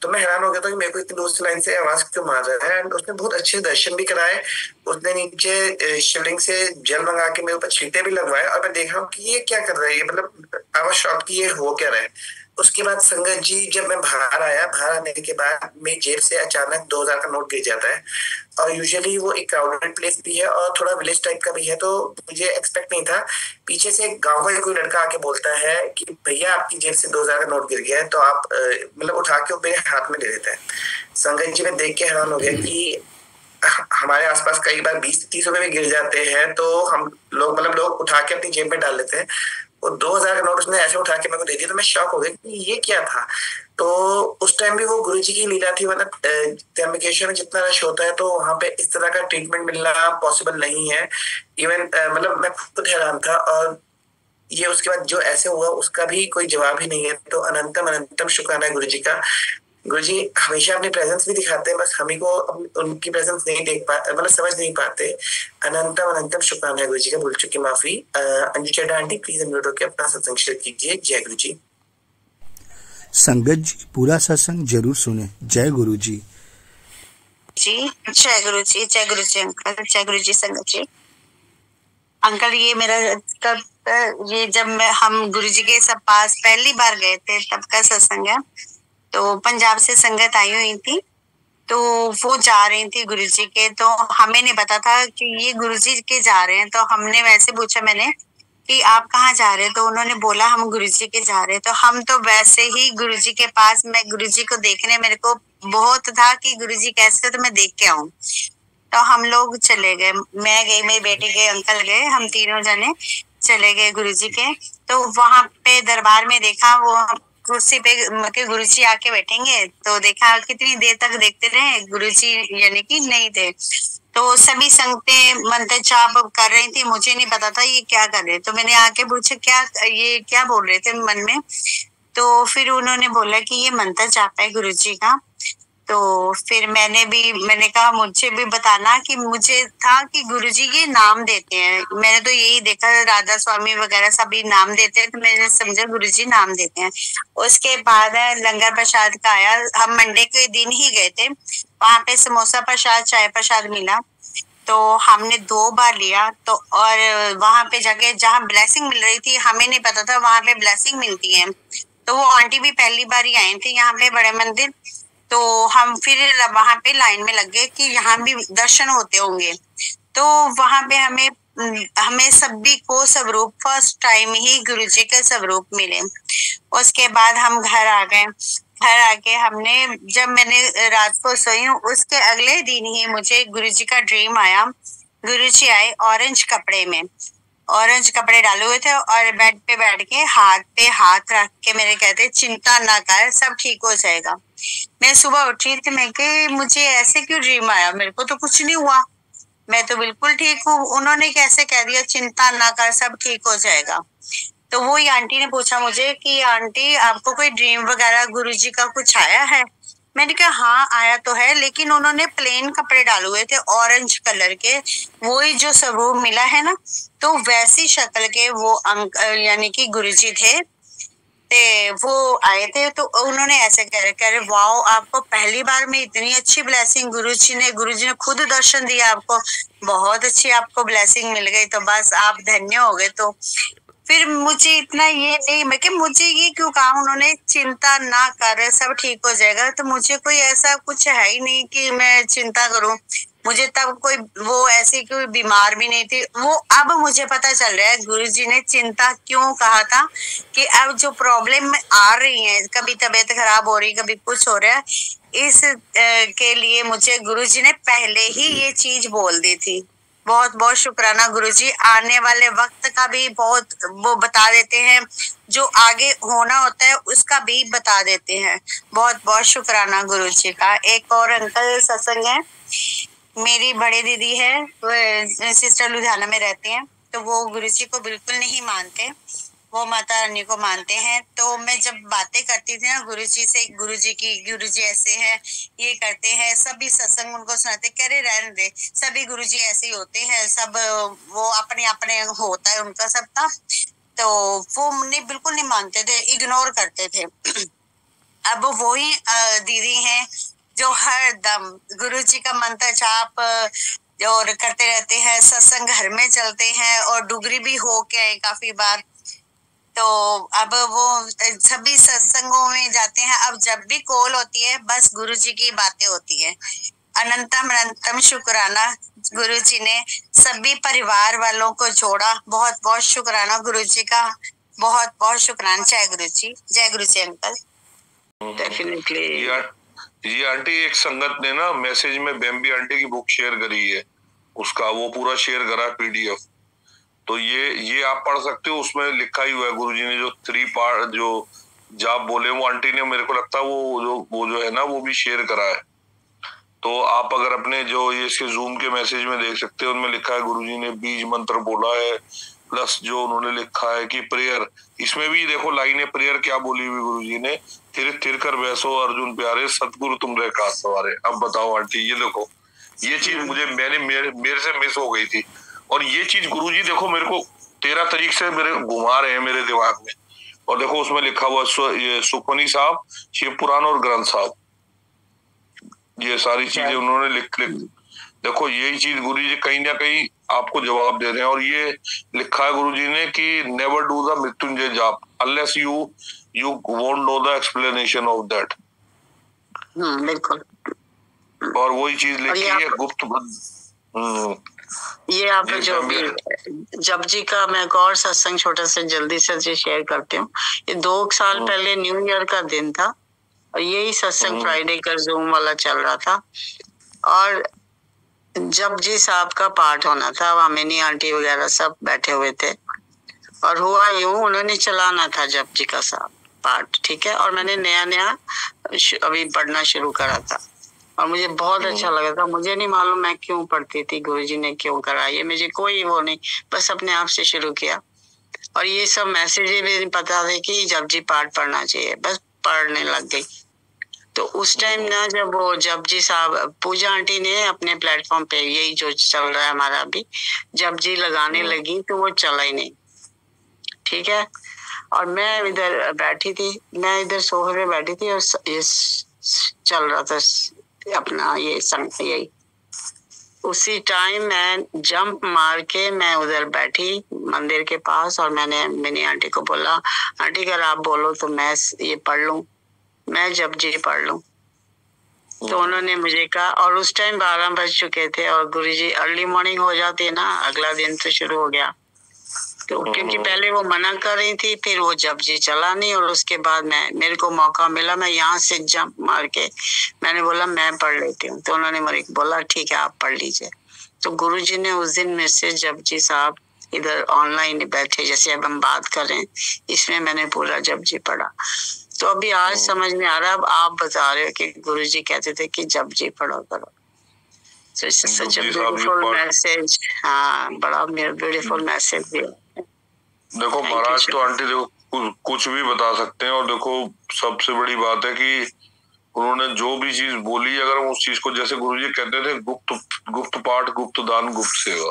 S2: तो मैं हैरान हो गया था कि मेरे को इतनी दूसरी लाइन से आवाज क्यों मार रहा है। एंड उसने बहुत अच्छे दर्शन भी कराए, उसने नीचे शिवलिंग से जल मंगा के मेरे ऊपर छींटे भी लगवाए, और मैं देख रहा हूँ कि ये क्या कर रहा है, ये मतलब आई वाज शॉक्ड कि ये हो क्या रहा है। उसके बाद संगत जी जब मैं बाहर आने के बाद मेरी जेब से अचानक 2000 का नोट गिर जाता है, और यूजुअली वो एक क्राउडेड प्लेस भी है और थोड़ा विलेज टाइप का भी है, तो मुझे एक्सपेक्ट नहीं था। पीछे से गांव का कोई लड़का आके बोलता है कि भैया आपकी जेब से 2000 का नोट गिर गया है, तो आप मतलब उठा के वो मेरे हाथ में दे देता है। संगत जी मैं देख के हैरान हो गया कि हमारे आसपास कई बार 20-30 रुपए भी गिर जाते हैं, तो हम लोग उठा के अपनी जेब में डाल लेते हैं। वो 2000 का नोट उसने ऐसे उठा के मेरे को दे दिया, तो मैं शॉक हो गया कि ये क्या था। तो उस टाइम भी वो गुरु जी की लीला थी, मतलब त्र्यंबकेश्वर में जितना रश होता है तो वहां पे इस तरह का ट्रीटमेंट मिलना पॉसिबल नहीं है। इवन मतलब मैं खुद हैरान था, और ये उसके बाद जो ऐसे हुआ उसका भी कोई जवाब ही नहीं है। तो अनंतम अनंतम शुक्राना है गुरु जी का। गुरुजी हमेशा अपनी प्रेजेंस भी दिखाते हैं, बस हम ही को उनकी प्रेजेंस नहीं देख पाते, मतलब समझ नहीं पाते। अनंतम अनंतम शुक्राना है गुरुजी का, भूल चुकी माफी। अंजू चड्डा आंटी प्लीज अनम्यूट होकर अपना सत्संग शेयर कीजिए। जय गुरुजी।
S1: संगत जी पूरा सत्संग जरूर सुने। जय गुरु जी।
S9: जय गुरु जी, जय गुरु जी अंकल, जय गुरु जी संगत जी। अंकल ये मेरा तब ये जब हम गुरु जी के सब पास पहली बार गए थे तब का सत्संग है। तो पंजाब से संगत आई हुई थी, तो वो जा रही थी गुरु जी के, तो हमें नहीं पता था कि ये गुरु जी के जा रहे हैं। तो हमने वैसे पूछा मैंने कि आप कहाँ जा रहे हैं, तो उन्होंने बोला हम गुरुजी के जा रहे हैं। तो हम तो वैसे ही गुरुजी के पास, मैं गुरुजी को देखने, मेरे को बहुत था कि गुरुजी कैसे, तो मैं देख के आऊं। तो हम लोग चले गए, मैं गई, मेरी बेटी के अंकल गए, हम तीनों जने चले गए गुरुजी के। तो वहां पे दरबार में देखा वो कुर्सी पे गुरुजी आके बैठेंगे, तो देखा कितनी देर तक देखते रहे, गुरुजी यानी कि नहीं थे। तो सभी संगतें मंत्र जाप कर रही थी, मुझे नहीं पता था ये क्या कर रहे। तो मैंने आके पूछा क्या ये क्या बोल रहे थे मन में। तो फिर उन्होंने बोला कि ये मंत्र जाप है गुरुजी का। तो फिर मैंने कहा मुझे भी बताना, कि मुझे था कि गुरुजी ये नाम देते हैं, मैंने तो यही देखा राधा स्वामी वगैरह सभी नाम देते हैं, तो मैंने समझा गुरुजी नाम देते हैं। उसके बाद लंगर प्रसाद का आया, हम मंडे के दिन ही गए थे, वहां पे समोसा प्रसाद चाय प्रसाद मिला, तो हमने 2 बार लिया। तो और वहां पे जाके जहाँ ब्लेसिंग मिल रही थी, हमें नहीं पता था वहां पे ब्लेसिंग मिलती है। तो वो आंटी भी पहली बार ही आई थी यहाँ पे बड़े मंदिर, तो हम फिर वहां पे लाइन में लग गए कि यहाँ भी दर्शन होते होंगे। तो वहां पे हमें सभी को स्वरूप फर्स्ट टाइम ही गुरुजी के स्वरूप मिले। उसके बाद हम घर आ गए। घर आके जब मैंने रात को सोई हूँ, उसके अगले दिन ही मुझे गुरुजी का ड्रीम आया। गुरुजी आए ऑरेंज कपड़े में, ऑरेंज कपड़े डाले हुए थे, और बेड पे बैठ के हाथ पे हाथ रख के मेरे कहते चिंता ना कर, सब ठीक हो जाएगा। मैं सुबह उठी थी, मैं कि मुझे ऐसे क्यों ड्रीम आया, मेरे को तो कुछ नहीं हुआ, मैं तो बिल्कुल ठीक हूँ, उन्होंने कैसे कह दिया चिंता ना कर सब ठीक हो जाएगा। तो वो ही आंटी ने पूछा मुझे कि आंटी आपको कोई ड्रीम वगैरह गुरुजी का कुछ आया है। मैंने कहा हाँ आया तो है, लेकिन उन्होंने प्लेन कपड़े डाले हुए थे ऑरेंज कलर के, वही जो स्वरूप मिला है ना, तो वैसी शक्ल के वो यानी कि गुरुजी थे, वो आए थे। तो उन्होंने ऐसे कह रहे वाओ आपको पहली बार में इतनी अच्छी ब्लेसिंग गुरुजी ने खुद दर्शन दिया, आपको बहुत अच्छी आपको ब्लेसिंग मिल गई, तो बस आप धन्य हो गए। तो फिर मुझे इतना ये नहीं, मैं कि मुझे ये क्यों कहा उन्होंने चिंता ना कर सब ठीक हो जाएगा, तो मुझे कोई ऐसा कुछ है ही नहीं कि मैं चिंता करूं, मुझे तब कोई वो ऐसी कोई बीमार भी नहीं थी। वो अब मुझे पता चल रहा है गुरुजी ने चिंता क्यों कहा था, कि अब जो प्रॉब्लम आ रही है, कभी तबीयत खराब हो रही, कभी कुछ हो रहा है, इस के लिए मुझे गुरुजी ने पहले ही ये चीज बोल दी थी। बहुत बहुत शुक्राना गुरुजी, आने वाले वक्त का भी बहुत वो बता देते हैं, जो आगे होना होता है उसका भी बता देते हैं। बहुत बहुत शुक्राना गुरुजी का। एक और अंकल सत्संग है, मेरी बड़ी दीदी है, वो सिस्टर लुधियाना में रहते हैं, तो वो गुरुजी को बिल्कुल नहीं मानते, वो माता रानी को मानते हैं। तो मैं जब बातें करती थी ना गुरुजी से, गुरुजी ऐसे हैं, ये करते हैं, सभी सत्संग उनको सुनाते, कह रहे रहने दे, सभी गुरुजी ऐसे ही होते हैं, सब वो अपने अपने होता है उनका सबका। तो वो बिल्कुल नहीं मानते थे, इग्नोर करते थे। अब वही दीदी हैं जो हर दम गुरुजी का मंत्र जाप और करते रहते हैं, सत्संग घर में चलते हैं, और डुगरी भी हो के आए काफी बार। तो अब वो सभी सत्संगों में जाते हैं, अब जब भी कॉल होती है बस गुरुजी की बातें होती है। अनंतम अनंतम शुक्राना गुरुजी ने सभी परिवार वालों को जोड़ा, बहुत बहुत शुक्राना गुरुजी का, बहुत बहुत शुक्राना। जय गुरुजी, जय गुरुजी अंकल।
S5: डेफिनेटली
S10: ये आंटी एक संगत ने ना मैसेज में बेम्बी आंटी की बुक शेयर करी है, उसका वो पूरा शेयर करा पीडीएफ, तो ये आप पढ़ सकते हो, उसमें लिखा ही हुआ है गुरुजी ने जो 3 पार्ट जो जाप बोले, वो आंटी ने मेरे को लगता है वो जो है ना वो भी शेयर करा है। तो आप अगर अपने जो ये इसके जूम के मैसेज में देख सकते हो, उनमें लिखा है गुरुजी ने बीज मंत्र बोला है, प्लस जो उन्होंने लिखा है कि प्रेयर, इसमें भी देखो लाइन है प्रेयर क्या बोली हुई गुरुजी ने, थिर थिर कर बैसो अर्जुन प्यारे सतगुरु तुम रे काज सवारे। अब बताओ आंटी, ये देखो ये चीज मेरे से मिस हो गई थी, और ये चीज गुरुजी देखो मेरे को 13 तारीख से मेरे घुमा रहे हैं मेरे दिमाग में। और देखो उसमें लिखा हुआ ये सुखमनी साहब, शिव पुराण और ग्रंथ साहब, ये सारी चीजें उन्होंने लिख देखो यही चीज गुरुजी कहीं ना कहीं आपको जवाब दे रहे हैं। और ये लिखा है गुरुजी ने कि नेवर डू द मृत्युंजय जाप unless you won't know the explanation of that.
S9: बिल्कुल।
S10: और वही चीज लिखी है गुप्त।
S9: ये आपने जो भी जप जी का, मैं एक और सत्संग छोटा सा जल्दी से शेयर करती हूँ। ये 2 साल पहले न्यू ईयर का दिन था और यही सत्संग फ्राइडे का जूम वाला चल रहा था, और जप जी साहब का पाठ होना था, वहाँ मिनी आंटी वगैरह सब बैठे हुए थे। और हुआ यूं, उन्होंने चलाना था जप जी का साहब पाठ, ठीक है, और मैंने नया अभी पढ़ना शुरू करा था और मुझे बहुत अच्छा लगा था। मुझे नहीं मालूम मैं क्यों पढ़ती थी, गुरुजी ने क्यों कराई, मुझे कोई वो नहीं, बस अपने आप से शुरू किया। और ये सब मैसेज भी नहीं पता थे कि जप जी पाठ पढ़ना चाहिए, बस पढ़ने लग गई। तो उस टाइम ना जब वो जप जी साहब, पूजा आंटी ने अपने प्लेटफॉर्म पे यही जो चल रहा है हमारा अभी, जप जी लगाने लगी तो वो चला ही नहीं, ठीक है। और मैं इधर बैठी थी, मैं इधर सोफे पे बैठी थी और ये चल रहा था अपना ये संग, यही उसी टाइम मैं जंप मार के मैं उधर बैठी मंदिर के पास और मैंने मिनी आंटी को बोला, आंटी अगर आप बोलो तो मैं ये पढ़ लूं, मैं जप जी पढ़ लूं। तो उन्होंने मुझे कहा, और उस टाइम 12 बज चुके थे और गुरुजी अर्ली मॉर्निंग हो जाती है ना, अगला दिन तो शुरू हो गया। तो क्योंकि पहले वो मना कर रही थी, फिर वो जप जी चला नहीं, और उसके बाद मेरे को मौका मिला, मैं यहाँ से जंप मार के मैंने बोला मैं पढ़ लेती हूँ। तो उन्होंने मुझे बोला ठीक है आप पढ़ लीजिए। तो गुरुजी ने उस दिन मेरे से जप जी साहब इधर ऑनलाइन बैठे, जैसे अब हम बात कर रहे हैं, इसमें मैंने पूरा जप जी पढ़ा। तो अभी आज समझ में आ रहा है, अब आप बता रहे हो कि गुरुजी कहते थे कि जप जी पढ़ो करो। So it's such a beautiful message। हाँ, बड़ा ब्यूटीफुल मैसेज दिया।
S10: देखो महाराज तो आंटी देखो कुछ भी बता सकते हैं, और देखो सबसे बड़ी बात है कि उन्होंने जो भी चीज बोली, अगर हम उस चीज को, जैसे गुरुजी कहते थे, गुप्त पाठ, गुप्त दान, गुप्त सेवा,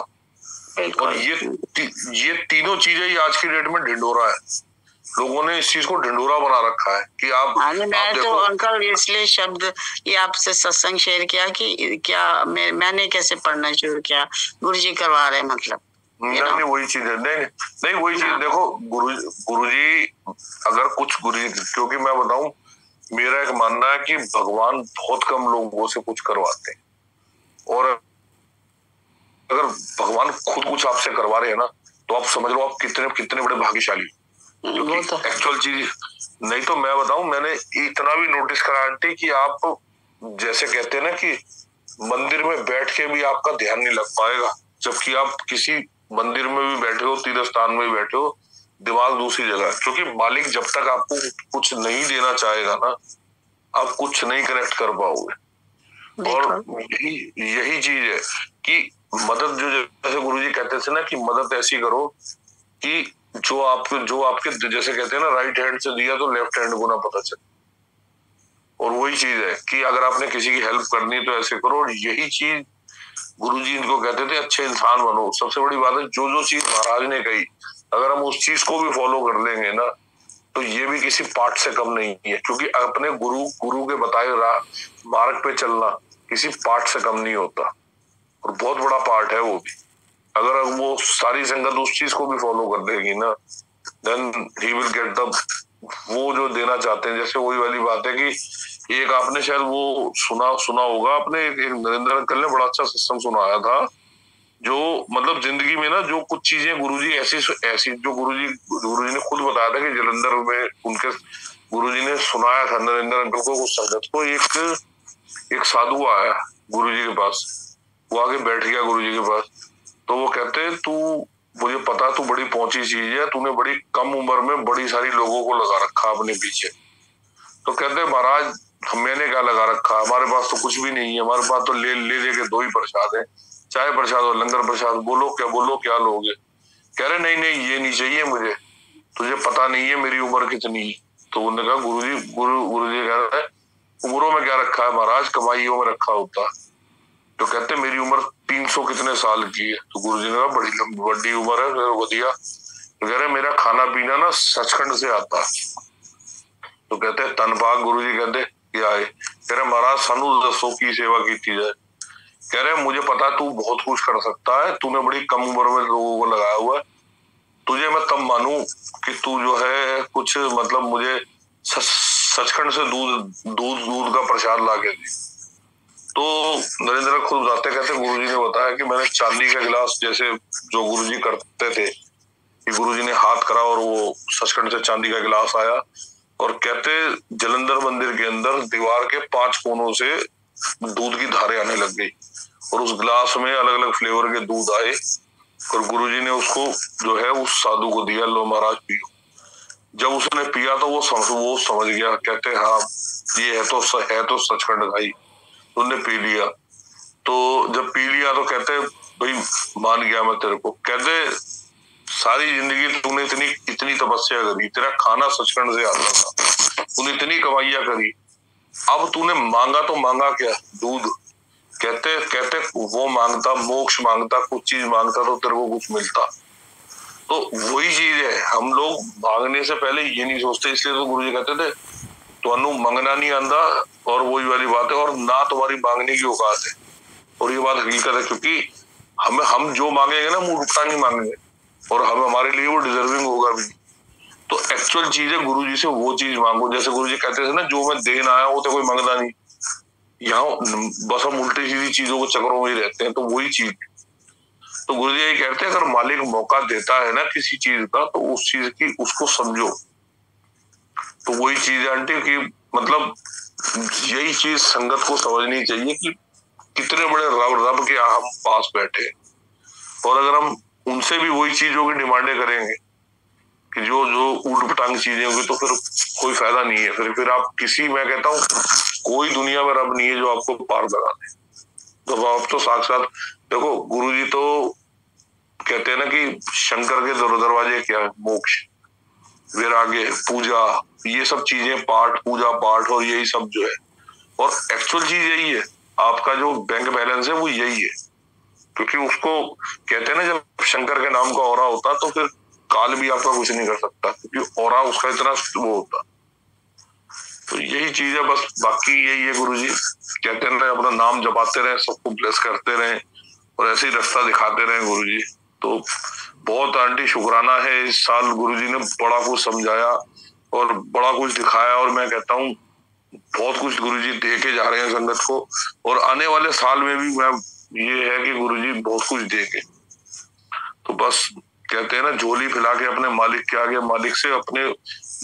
S10: और ये तीनों चीजें ही आज की डेट में ढिंडोरा है। लोगों ने इस चीज को ढिंडोरा बना रखा है कि
S9: मैं तो अंकल इसलिए शब्द ये आपसे सत्संग शेयर किया कि क्या मैंने कैसे पढ़ना शुरू किया, गुरुजी करवा रहे, मतलब
S10: नहीं वही चीज है, नहीं वही चीज। देखो गुरुजी अगर कुछ गुरुजी, क्योंकि मैं बताऊं मेरा एक मानना है कि भगवान बहुत कम लोगों से कुछ करवाते हैं, और अगर भगवान खुद कुछ आपसे करवा रहे हैं ना, तो आप समझ लो आप कितने बड़े भाग्यशाली। एक्चुअल चीज नहीं तो मैं बताऊं, मैंने इतना भी नोटिस करा आंटी कि आप जैसे कहते हैं ना कि मंदिर में बैठ के भी आपका ध्यान नहीं लग पाएगा, जबकि आप किसी मंदिर में भी बैठे हो, तीर्थ स्थान में भी बैठे हो, दिमाग दूसरी जगह। क्योंकि मालिक जब तक आपको कुछ नहीं देना चाहेगा ना, आप कुछ नहीं कनेक्ट कर पाओगे। और यही चीज है कि मदद, जो जैसे गुरुजी कहते थे ना कि मदद ऐसी करो कि जो आपके जैसे कहते हैं ना, राइट हैंड से दिया तो लेफ्ट हैंड को ना पता चले। और वही चीज है कि अगर आपने किसी की हेल्प करनी है तो ऐसे करो। और यही चीज गुरुजी इनको कहते थे, अच्छे इंसान बनो। सबसे बड़ी बात है जो चीज महाराज ने कही, अगर हम उस चीज को भी फॉलो कर लेंगे ना, तो ये भी किसी पाठ से कम नहीं है। क्योंकि अपने गुरु के बताए मार्ग पे चलना किसी पाठ से कम नहीं होता, और बहुत बड़ा पार्ट है वो भी। अगर वो सारी संगत उस चीज को भी फॉलो कर देगी ना, then he will get the वो जो देना चाहते हैं। जैसे वही वाली बात है कि एक आपने शायद वो सुना होगा, आपने एक नरेंद्र अंकल ने बड़ा अच्छा सत्संग सुनाया था, जो मतलब जिंदगी में ना जो कुछ चीजें गुरुजी ऐसी जो गुरुजी ने खुद बताया था कि जलंधर में उनके गुरुजी ने सुनाया था नरेंद्र अंकल को, उस संगत को। एक साधु आया गुरुजी के पास, वो आके बैठ गया गुरुजी के पास, तो वो कहते तू, मुझे पता तू बड़ी पहुंची चीज है, तूने बड़ी कम उम्र में बड़ी सारी लोगों को लगा रखा अपने पीछे। तो कहते महाराज मैंने क्या लगा रखा, हमारे पास तो कुछ भी नहीं है, हमारे पास तो ले के 2 ही प्रसाद है, चाय प्रसाद और लंगर प्रसाद, बोलो क्या लोगे। कह रहे नहीं नहीं ये नहीं चाहिए मुझे, तुझे पता नहीं है मेरी उम्र कितनी। तो उन्होंने कहा गुरुजी कह रहे हैं उम्रों में क्या रखा है महाराज, कमाइयों में रखा होता। तो कहते मेरी उम्र 300 कितने साल की है। तो गुरुजी ने कहा बड़ी उम्र है, बढ़िया। तो कह रहे मेरा खाना पीना ना सचखंड से आता। तो कहते तनपाक गुरुजी कहते क्या है। कह रहे महाराज सानू दसो की सेवा की जाए। कह रहे मुझे पता तू बहुत कुछ कर सकता है, तूने बड़ी कम उम्र में लोगों को लगाया हुआ है, तुझे मैं तब मानू कि तू जो है कुछ मतलब मुझे सचखंड से दूध का प्रसाद ला के दी। तो नरेंद्र खुद बताते कहते गुरुजी ने बताया कि मैंने चांदी का गिलास, जैसे जो गुरुजी करते थे कि गुरुजी ने हाथ करा और वो सचखंड से चांदी का गिलास आया। और कहते जलंधर मंदिर के अंदर दीवार के 5 कोनों से दूध की धारे आने लग गई और उस गिलास में अलग अलग फ्लेवर के दूध आए और गुरुजी ने उसको जो है उस साधु को दिया, लो महाराज पियो। जब उसने पिया तो वो समझ गया, कहते हाँ ये है तो सचखंड भाई। उन्होंने पी लिया। तो जब पी लिया तो कहते भाई मान गया मैं तेरे को। कहते सारी जिंदगी तूने इतनी तपस्या करी, तेरा खाना सचखंड से आता था, तूने इतनी कमाइयां करी, अब तूने मांगा तो मांगा क्या, दूध। कहते वो मांगता मोक्ष मांगता, कुछ चीज मांगता तो तेरे को कुछ मिलता। तो वही चीज है, हम लोग मांगने से पहले ये नहीं सोचते। इसलिए तो गुरुजी कहते थे तो मंगना नहीं आंदा, और वही वाली बात है, और ना तुम्हारी मांगने की औकात है। और ये बात हकीकत है, क्योंकि हम जो मांगेंगे ना मुंह उठा नहीं मांगेंगे, और हमारे लिए वो डिजर्विंग होगा भी। तो एक्चुअल चीज है गुरुजी से वो चीज मांगो। जैसे गुरुजी कहते थे ना जो मैं देना आया वो तो कोई मांगता नहीं। यहाँ बस हम उल्टी सीधी चीजों के चक्रों में ही रहते हैं। तो वही चीज, तो गुरुजी यही कहते हैं अगर मालिक मौका देता है ना किसी चीज का, तो उस चीज की उसको समझो। तो वही चीज है आंटी की, मतलब यही चीज संगत को समझनी चाहिए कि कितने बड़े रब के हम पास बैठे, और अगर हम उनसे भी वही चीजों की डिमांडें करेंगे कि जो ऊट पटांग चीजें होंगी, तो फिर कोई फायदा नहीं है। फिर आप मैं कहता हूँ कोई दुनिया में रब नहीं है जो आपको पार लगा दे। तो आप तो साक्षात देखो, गुरुजी तो कहते हैं ना कि शंकर के दरवाजे क्या है, मोक्ष, वैराग्य, पूजा, ये सब चीजें, पूजा पाठ और यही सब जो है। और एक्चुअल चीज यही है, आपका जो बैंक बैलेंस है वो यही है। क्योंकि उसको कहते हैं ना जब शंकर के नाम का ऑरा होता तो फिर काल भी आपका कुछ नहीं कर सकता, क्योंकि ऑरा उसका इतना वो होता। तो यही चीज है बस, बाकी यही है। गुरुजी कहते हैं अपना नाम जपाते रहे, सबको ब्लेस करते रहे और ऐसे ही रास्ता दिखाते रहे गुरुजी। तो बहुत आंटी शुक्राना है, इस साल गुरुजी ने बड़ा कुछ समझाया और बड़ा कुछ दिखाया, और मैं कहता हूँ बहुत कुछ गुरुजी दे के जा रहे हैं संगत को, और आने वाले साल में भी मैं ये है कि गुरुजी बहुत कुछ देंगे। तो बस कहते हैं ना झोली फैला के अपने मालिक के आगे, मालिक से अपने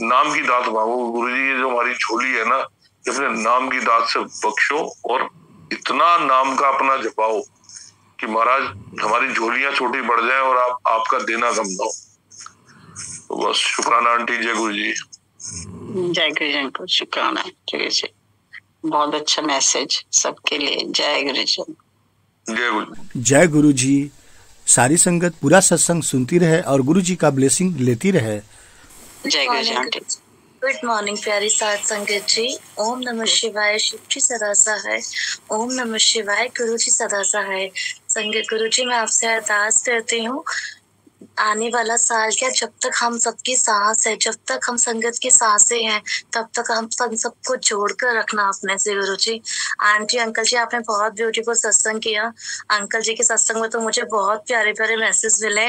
S10: नाम की दात मांगो। गुरुजी ये जो हमारी झोली है ना, ये अपने नाम की दात से बख्शो और इतना नाम का अपना जपाओ कि महाराज हमारी झोलियां छोटी बढ़ जाए और आपका देना कम ना हो। तो बस शुक्राना आंटी, जय गुरु जी।
S6: जय गुरु जी को शुक्राना। बहुत अच्छा मैसेज सबके लिए। जय गुरु जी।
S10: जय गुरु।
S1: जय गुरु जी। सारी संगत पूरा सत्संग सुनती रहे और गुरु जी का ब्लेसिंग लेती रहे।
S6: जय गुरु जी आंटी।
S11: गुड मॉर्निंग प्यारी साथ संगत जी। ओम नमः शिवाय। शिव जी सदा सहाय। ओम नमः शिवाय। गुरु जी सदा सहाय। संगत गुरु जी मैं आपसे अरदास करती हूँ, आने वाला साल क्या, जब तक हम सबकी सांस है, जब तक हम संगत की सांसें हैं, तब तक हम सबको जोड़ कर रखना अपने से गुरु जी। आंटी अंकल जी आपने बहुत ब्यूटीफुल सत्संग किया। अंकल जी के सत्संग में तो मुझे बहुत प्यारे प्यारे मैसेज मिले,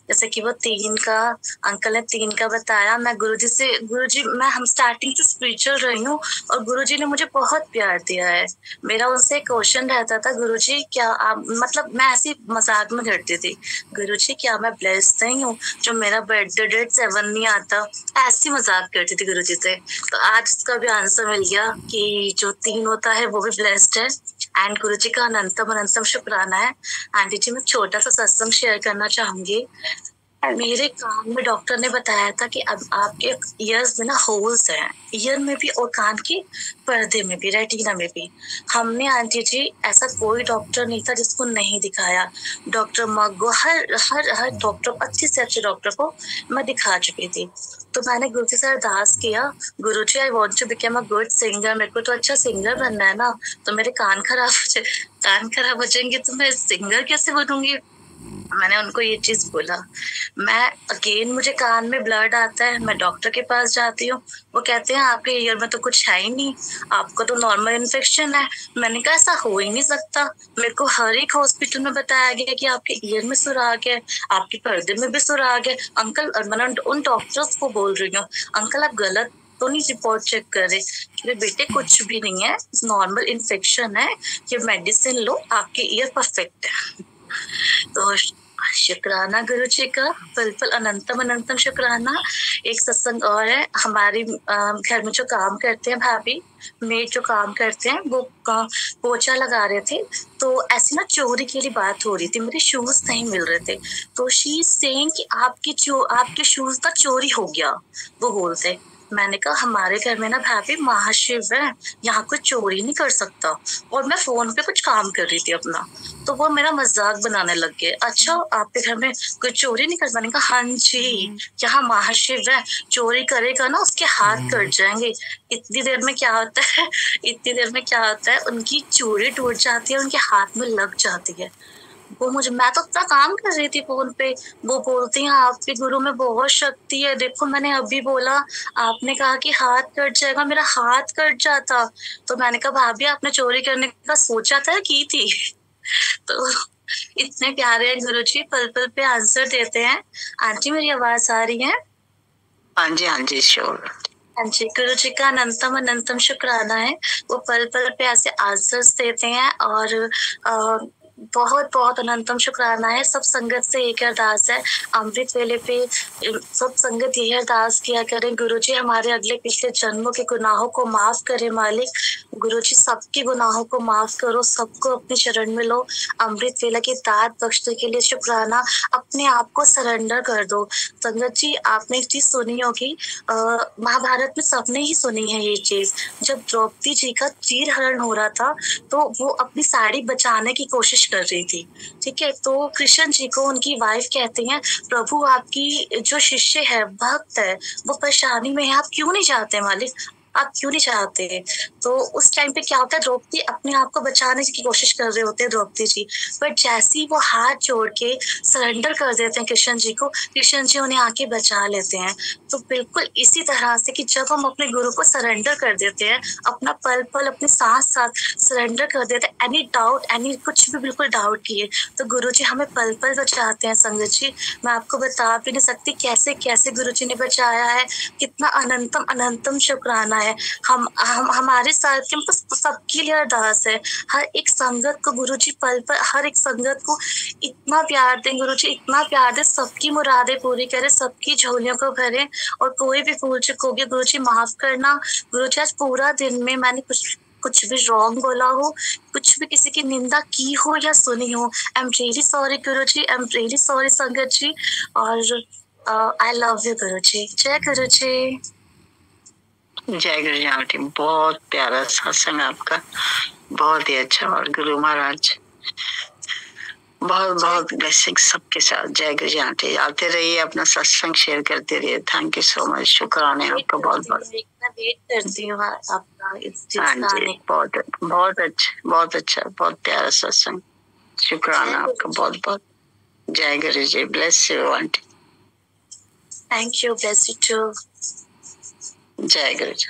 S11: जैसे कि वो 3 का, अंकल ने 3 का बताया। मैं गुरु जी मैं हम स्टार्टिंग से स्पिरिचुअल रही हूँ और गुरु जी ने मुझे बहुत प्यार दिया है। मेरा उनसे क्वेश्चन रहता था, गुरु जी क्या आप, मतलब मैं ऐसी मजाक में करती थी, गुरु जी क्या मैं ब्लेस्ड नहीं हूँ जो मेरा बर्थडे डेट 7 नहीं आता, ऐसी मजाक करती थी गुरु जी से। तो आज उसका भी आंसर मिल गया कि जो 3 होता है वो भी ब्लेस्ड है। एंड गुरु जी का अनंतम शुक्राना है। आंटी जी मैं छोटा सा सत्संग शेयर करना चाहूंगी। मेरे कान में डॉक्टर ने बताया था कि अब आपके ईयर्स में ना होल्स हैं, ईयर में भी और कान के पर्दे में भी, रेटिना में भी। हमने आंटी जी ऐसा कोई डॉक्टर नहीं था जिसको नहीं दिखाया। डॉक्टर मग्गो हर डॉक्टर, अच्छे से अच्छे डॉक्टर को मैं दिखा चुकी थी। तो मैंने गुरु जी से अरदास किया, Guru ji I want to become a good singer, मेरे को तो अच्छा सिंगर बनना है ना। तो मेरे कान खराब हो जाएंगे तो मैं सिंगर कैसे बनूंगी। मैंने उनको ये चीज बोला। मैं अगेन मुझे कान में ब्लड आता है, मैं डॉक्टर के पास जाती हूँ, वो कहते हैं आपके ईयर में तो कुछ है ही नहीं, आपको तो नॉर्मल इन्फेक्शन है। मैंने कहा ऐसा हो ही नहीं सकता। मेरे को हर एक हॉस्पिटल में बताया गया कि आपके ईयर में सुराग है, आपके पर्दे में भी सुराग है। अंकल, मैंने उन डॉक्टर्स को बोल रही हूँ, अंकल आप गलत तो नहीं रिपोर्ट चेक करे। मेरे बेटे कुछ भी नहीं है, नॉर्मल इन्फेक्शन है, ये मेडिसिन लो, आपके ईयर परफेक्ट है। तो शुक्राना गुरु जी का, पल पल अनंतम अनंतम शुक्राना। एक सत्संग और है, हमारी घर में जो काम करते हैं भाभी, मेड जो काम करते हैं, वो पोछा लगा रहे थे, तो ऐसी ना चोरी की बात हो रही थी, मेरे शूज नहीं मिल रहे थे। तो शी सेइंग कि आपके शूज का चोरी हो गया, वो बोलते। मैंने कहा हमारे घर में ना भाभी महाशिव है, यहाँ कोई चोरी नहीं कर सकता। और मैं फोन पे कुछ काम कर रही थी अपना, तो वो मेरा मजाक बनाने लग गए। अच्छा आपके घर में कोई चोरी नहीं कर, मैंने कहा हाँ जी, यहाँ महाशिव है, चोरी करेगा ना उसके हाथ कट जाएंगे। इतनी देर में क्या होता है, उनकी चूड़ी टूट जाती है, उनके हाथ में लग जाती है। मैं तो अपना काम कर रही थी फोन पे, वो बोलती हैं आपके गुरु में बहुत शक्ति है। देखो मैंने अभी बोला, आपने कहा कि हाथ कट जाएगा, मेरा हाथ कट जाता। तो मैंने कहा भाभी आपने चोरी करने का सोचा था, की थी? तो इतने प्यारे हैं गुरु जी, पल पल पे आंसर देते हैं। आंटी मेरी आवाज आ रही है?
S9: हाँ जी श्योर।
S11: हाँ जी, गुरु जी का अनंतम अनंतम शुक्राना है, वो पल पल पे ऐसे आंसर्स देते हैं। और बहुत बहुत अनंतम शुक्राना है। सब संगत से एक अरदास है, अमृत वेले पे सब संगत यही अरदास किया करें, गुरुजी हमारे अगले पिछले जन्मों के गुनाहों को माफ करे मालिक। गुरुजी सबके गुनाहों को माफ करो, सबको अपनी शरण में लो। अमृत वेला की दात बख्शने के लिए शुक्राना, अपने आप को सरेंडर कर दो। संगत जी आपने एक चीज सुनी होगी, महाभारत में सबने ही सुनी है ये चीज। जब द्रौपदी जी का चीर हरण हो रहा था, तो वो अपनी साड़ी बचाने की कोशिश कर रही थी, ठीक है। तो कृष्ण जी को उनकी वाइफ कहती हैं, प्रभु आपकी जो शिष्य है, भक्त है, वो परेशानी में है, आप क्यों नहीं चाहते मालिक, आप क्यों नहीं चाहते? तो उस टाइम पे क्या होता है, द्रौपदी अपने आप को बचाने की कोशिश कर रहे होते हैं द्रौपदी जी, बट जैसे ही वो हाथ जोड़ के सरेंडर कर देते हैं कृष्ण जी को, कृष्ण जी उन्हें आके बचा लेते हैं। तो बिल्कुल इसी तरह से कि जब हम अपने गुरु को सरेंडर कर देते हैं, अपना पल पल अपने साथ सरेंडर कर देते हैं, एनी डाउट, एनी कुछ भी बिल्कुल डाउट किए, तो गुरु जी हमें पल पल बचाते हैं। संगत जी मैं आपको बता भी नहीं सकती कैसे कैसे गुरु जी ने बचाया है, कितना अनंतम अनंतम शुक्राना है। हम हमारे साथ के मतलब सबके लिए अरदास है, हर एक संगत को गुरुजी पल पर हर एक संगत को इतना प्यार दें, गुरुजी इतना प्यार दें, सबकी मुरादें पूरी करें, सबकी झोलियों को भरें। और कोई भी भूल चूक होगी गुरुजी माफ करना। गुरुजी आज पूरा दिन में मैंने कुछ भी रॉन्ग बोला हो, कुछ भी किसी की निंदा की हो या सुनी हो, I am really sorry Guruji, I am really sorry संगत जी। और आई लव यू गुरुजी। जय गुरुजी।
S9: जय गुरु जी आंटी, बहुत प्यारा सत्संग आपका, बहुत ही अच्छा। और गुरु महाराज बहुत बहुत ब्लेसिंग सबके साथ। जय गुरु जी आंटी, आते रहिए, अपना सत्संग शेयर करते रहिए। थैंक यू सो मच, शुक्राना आपका बहुत बहुत।
S11: वेट करती हूँ आपका।
S9: हाँ जी, बहुत अच्छा, बहुत प्यारा सत्संग। शुक्राना आपका बहुत बहुत। जय Guru ji, bless you aunty.
S11: Thank you, bless you too.
S9: जय गुरु जी।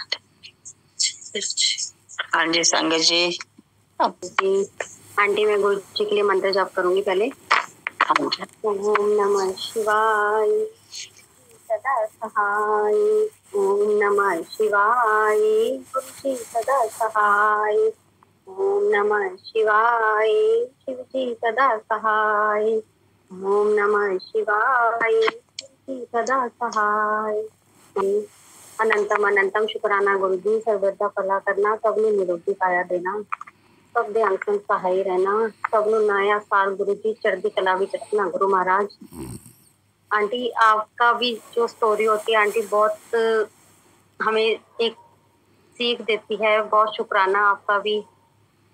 S9: हाँ जी संगत जी।
S12: आंटी मैं गुरु जी के लिए मंत्र जाप करूंगी पहले। ओम नमः शिवाय सदा सहाय, ओम नमः शिवाय गुरु जी सदा सहाय, ओम नमः शिवाय शिव जी सदा सहाय, ओम नमः शिवाय शिव जी सदा सहाय। अनंतम अनंतम शुक्राना गुरु जी, सर्वदा भला करना, सबने निरोगी काया देना, सब दे अंग संग सहाय रहना, सबनु नया साल गुरु जी चढ़दी कला विच रखना गुरु महाराज। आंटी आपका भी जो स्टोरी होती है आंटी बहुत हमें एक सीख देती है। बहुत शुक्राना आपका भी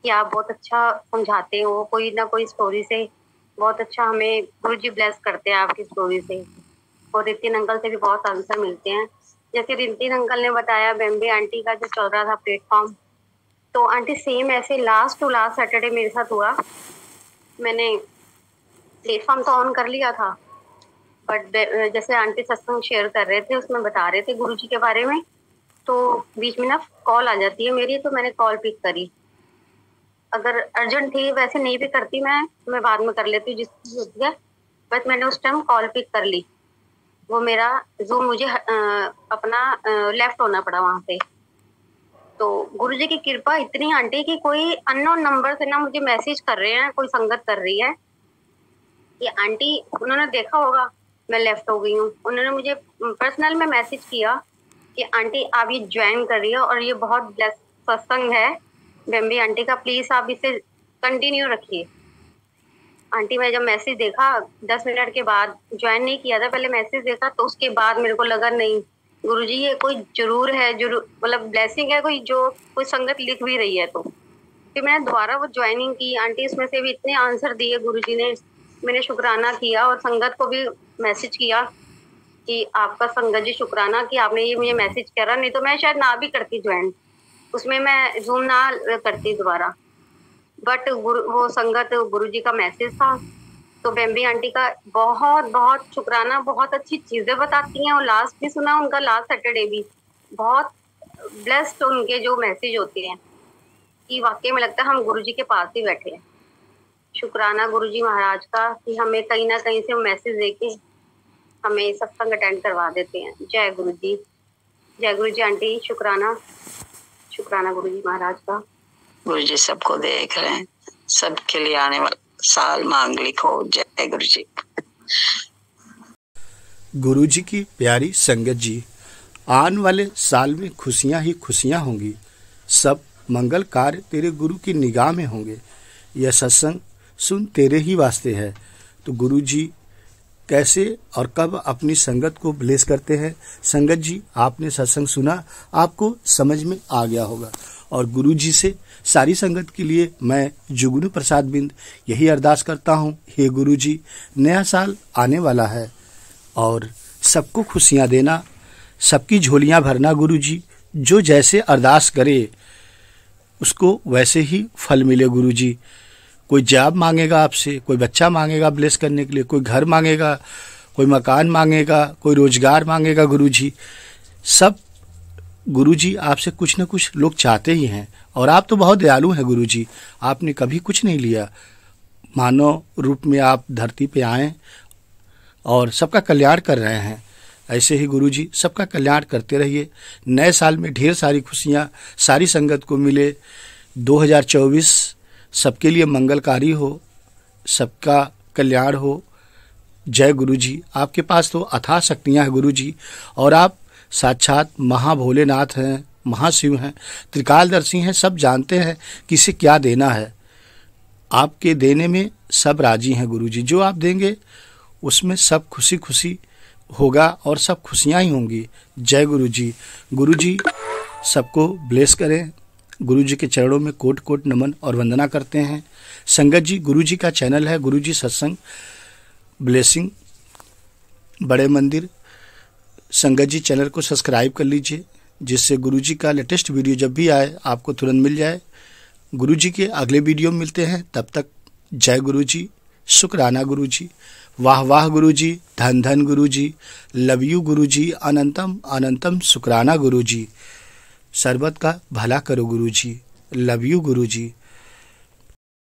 S12: कि आप बहुत अच्छा समझाते हो, कोई ना कोई स्टोरी से बहुत अच्छा हमें गुरुजी ब्लेस करते हैं आपकी स्टोरी से। और रितिन अंकल से भी बहुत आंसर मिलते हैं। जैसे रितिन अंकल ने बताया बेम्बे आंटी का जो चल रहा था प्लेटफॉर्म, तो आंटी सेम ऐसे लास्ट टू लास्ट सैटरडे मेरे साथ हुआ। मैंने प्लेटफॉर्म तो ऑन कर लिया था, बट जैसे आंटी सत्संग शेयर कर रहे थे उसमें बता रहे थे गुरुजी के बारे में, तो बीच में ना कॉल आ जाती है मेरी, तो मैंने कॉल पिक करी। अगर अर्जेंट थी, वैसे नहीं भी करती मैं बाद में कर लेती हूँ जिसकी होती है, बस मैंने उस टाइम कॉल पिक कर ली। वो मेरा जूम मुझे अपना लेफ्ट होना पड़ा वहाँ पे। तो गुरुजी की कृपा इतनी आंटी कि कोई अननोन नंबर से ना मुझे मैसेज कर रहे हैं, कोई संगत कर रही है कि आंटी, उन्होंने देखा होगा मैं लेफ्ट हो गई हूँ, उन्होंने मुझे पर्सनल में मैसेज किया कि आंटी आप ये ज्वाइन करिए और ये बहुत ब्लेस सत्संग है बेम्बी आंटी का, प्लीज आप इसे कंटिन्यू रखिए। आंटी मैं जब मैसेज देखा 10 मिनट के बाद, ज्वाइन नहीं किया था, पहले मैसेज देखा, तो उसके बाद मेरे को लगा नहीं गुरुजी ये कोई जरूर है, जरूर मतलब ब्लेसिंग है कोई, जो कोई संगत लिख भी रही है। तो फिर मैंने दोबारा वो ज्वाइनिंग की आंटी, उसमें से भी इतने आंसर दिए गुरुजी ने, मैंने शुक्राना किया और संगत को भी मैसेज किया कि आपका संगत जी शुक्राना कि आपने ये मुझे मैसेज करा, नहीं तो मैं शायद ना भी करती ज्वाइन, उसमें मैं जूम ना करती दोबारा। बट वो संगत गुरुजी का मैसेज था। तो बेम्बी आंटी का बहुत बहुत शुक्राना, बहुत अच्छी चीजें बताती हैं। और लास्ट भी सुना उनका, लास्ट सैटरडे भी बहुत ब्लेस्ड उनके जो मैसेज होते हैं कि वाकई में लगता है हम गुरुजी के पास ही बैठे हैं। शुक्राना गुरुजी महाराज का कि हमें कहीं ना कहीं से मैसेज देके हमें सत्संग अटेंड करवा देते हैं। जय गुरुजी, जय गुरुजी आंटी, शुक्राना, शुक्राना गुरुजी महाराज का।
S6: गुरुजी सबको देख रहे हैं, सबके लिए आने वाला साल मांगलिक हो। जय गुरुजी।
S1: गुरुजी की प्यारी संगत जी, आने वाले साल में खुशियां ही खुशियां होंगी, सब मंगल कार्य तेरे गुरु की निगाह में होंगे। यह सत्संग सुन तेरे ही वास्ते है। तो गुरुजी कैसे और कब अपनी संगत को ब्लेस करते हैं, संगत जी आपने सत्संग सुना, आपको समझ में आ गया होगा। और गुरुजी से सारी संगत के लिए मैं जुगनू प्रसाद बिंद यही अरदास करता हूँ, हे गुरुजी नया साल आने वाला है और सबको खुशियाँ देना, सबकी झोलियाँ भरना। गुरुजी जो जैसे अरदास करे उसको वैसे ही फल मिले। गुरुजी कोई जॉब मांगेगा आपसे, कोई बच्चा मांगेगा ब्लेस करने के लिए, कोई घर मांगेगा, कोई मकान मांगेगा, कोई रोजगार मांगेगा। गुरुजी सब गुरुजी आपसे कुछ न कुछ लोग चाहते ही हैं। और आप तो बहुत दयालु हैं गुरुजी, आपने कभी कुछ नहीं लिया, मानव रूप में आप धरती पे आए और सबका कल्याण कर रहे हैं। ऐसे ही गुरुजी सबका कल्याण करते रहिए। नए साल में ढेर सारी खुशियाँ सारी संगत को मिले। 2024 सबके लिए मंगलकारी हो, सबका कल्याण हो। जय गुरुजी। आपके पास तो अथाह शक्तियाँ हैं गुरुजी, और आप साक्षात महाभोलेनाथ हैं, महाशिव हैं, त्रिकालदर्शी हैं, सब जानते हैं किसे क्या देना है। आपके देने में सब राजी हैं गुरुजी, जो आप देंगे उसमें सब खुशी खुशी होगा और सब खुशियाँ ही होंगी। जय गुरुजी। गुरुजी सबको ब्लेस करें। गुरुजी के चरणों में कोट कोट नमन और वंदना करते हैं। संगत जी गुरुजी का चैनल है गुरुजी सत्संग ब्लेसिंग बड़े मंदिर। संगत जी चैनल को सब्सक्राइब कर लीजिए, जिससे गुरुजी का लेटेस्ट वीडियो जब भी आए आपको तुरंत मिल जाए। गुरुजी के अगले वीडियो में मिलते हैं, तब तक जय गुरुजी, शुक्राना गुरुजी, वाह वाह गुरुजी, धन धन गुरुजी, लव यू गुरुजी, अनंतम अनंतम शुक्राना गुरुजी। सर्बत का भला करो गुरुजी, लव यू गुरुजी।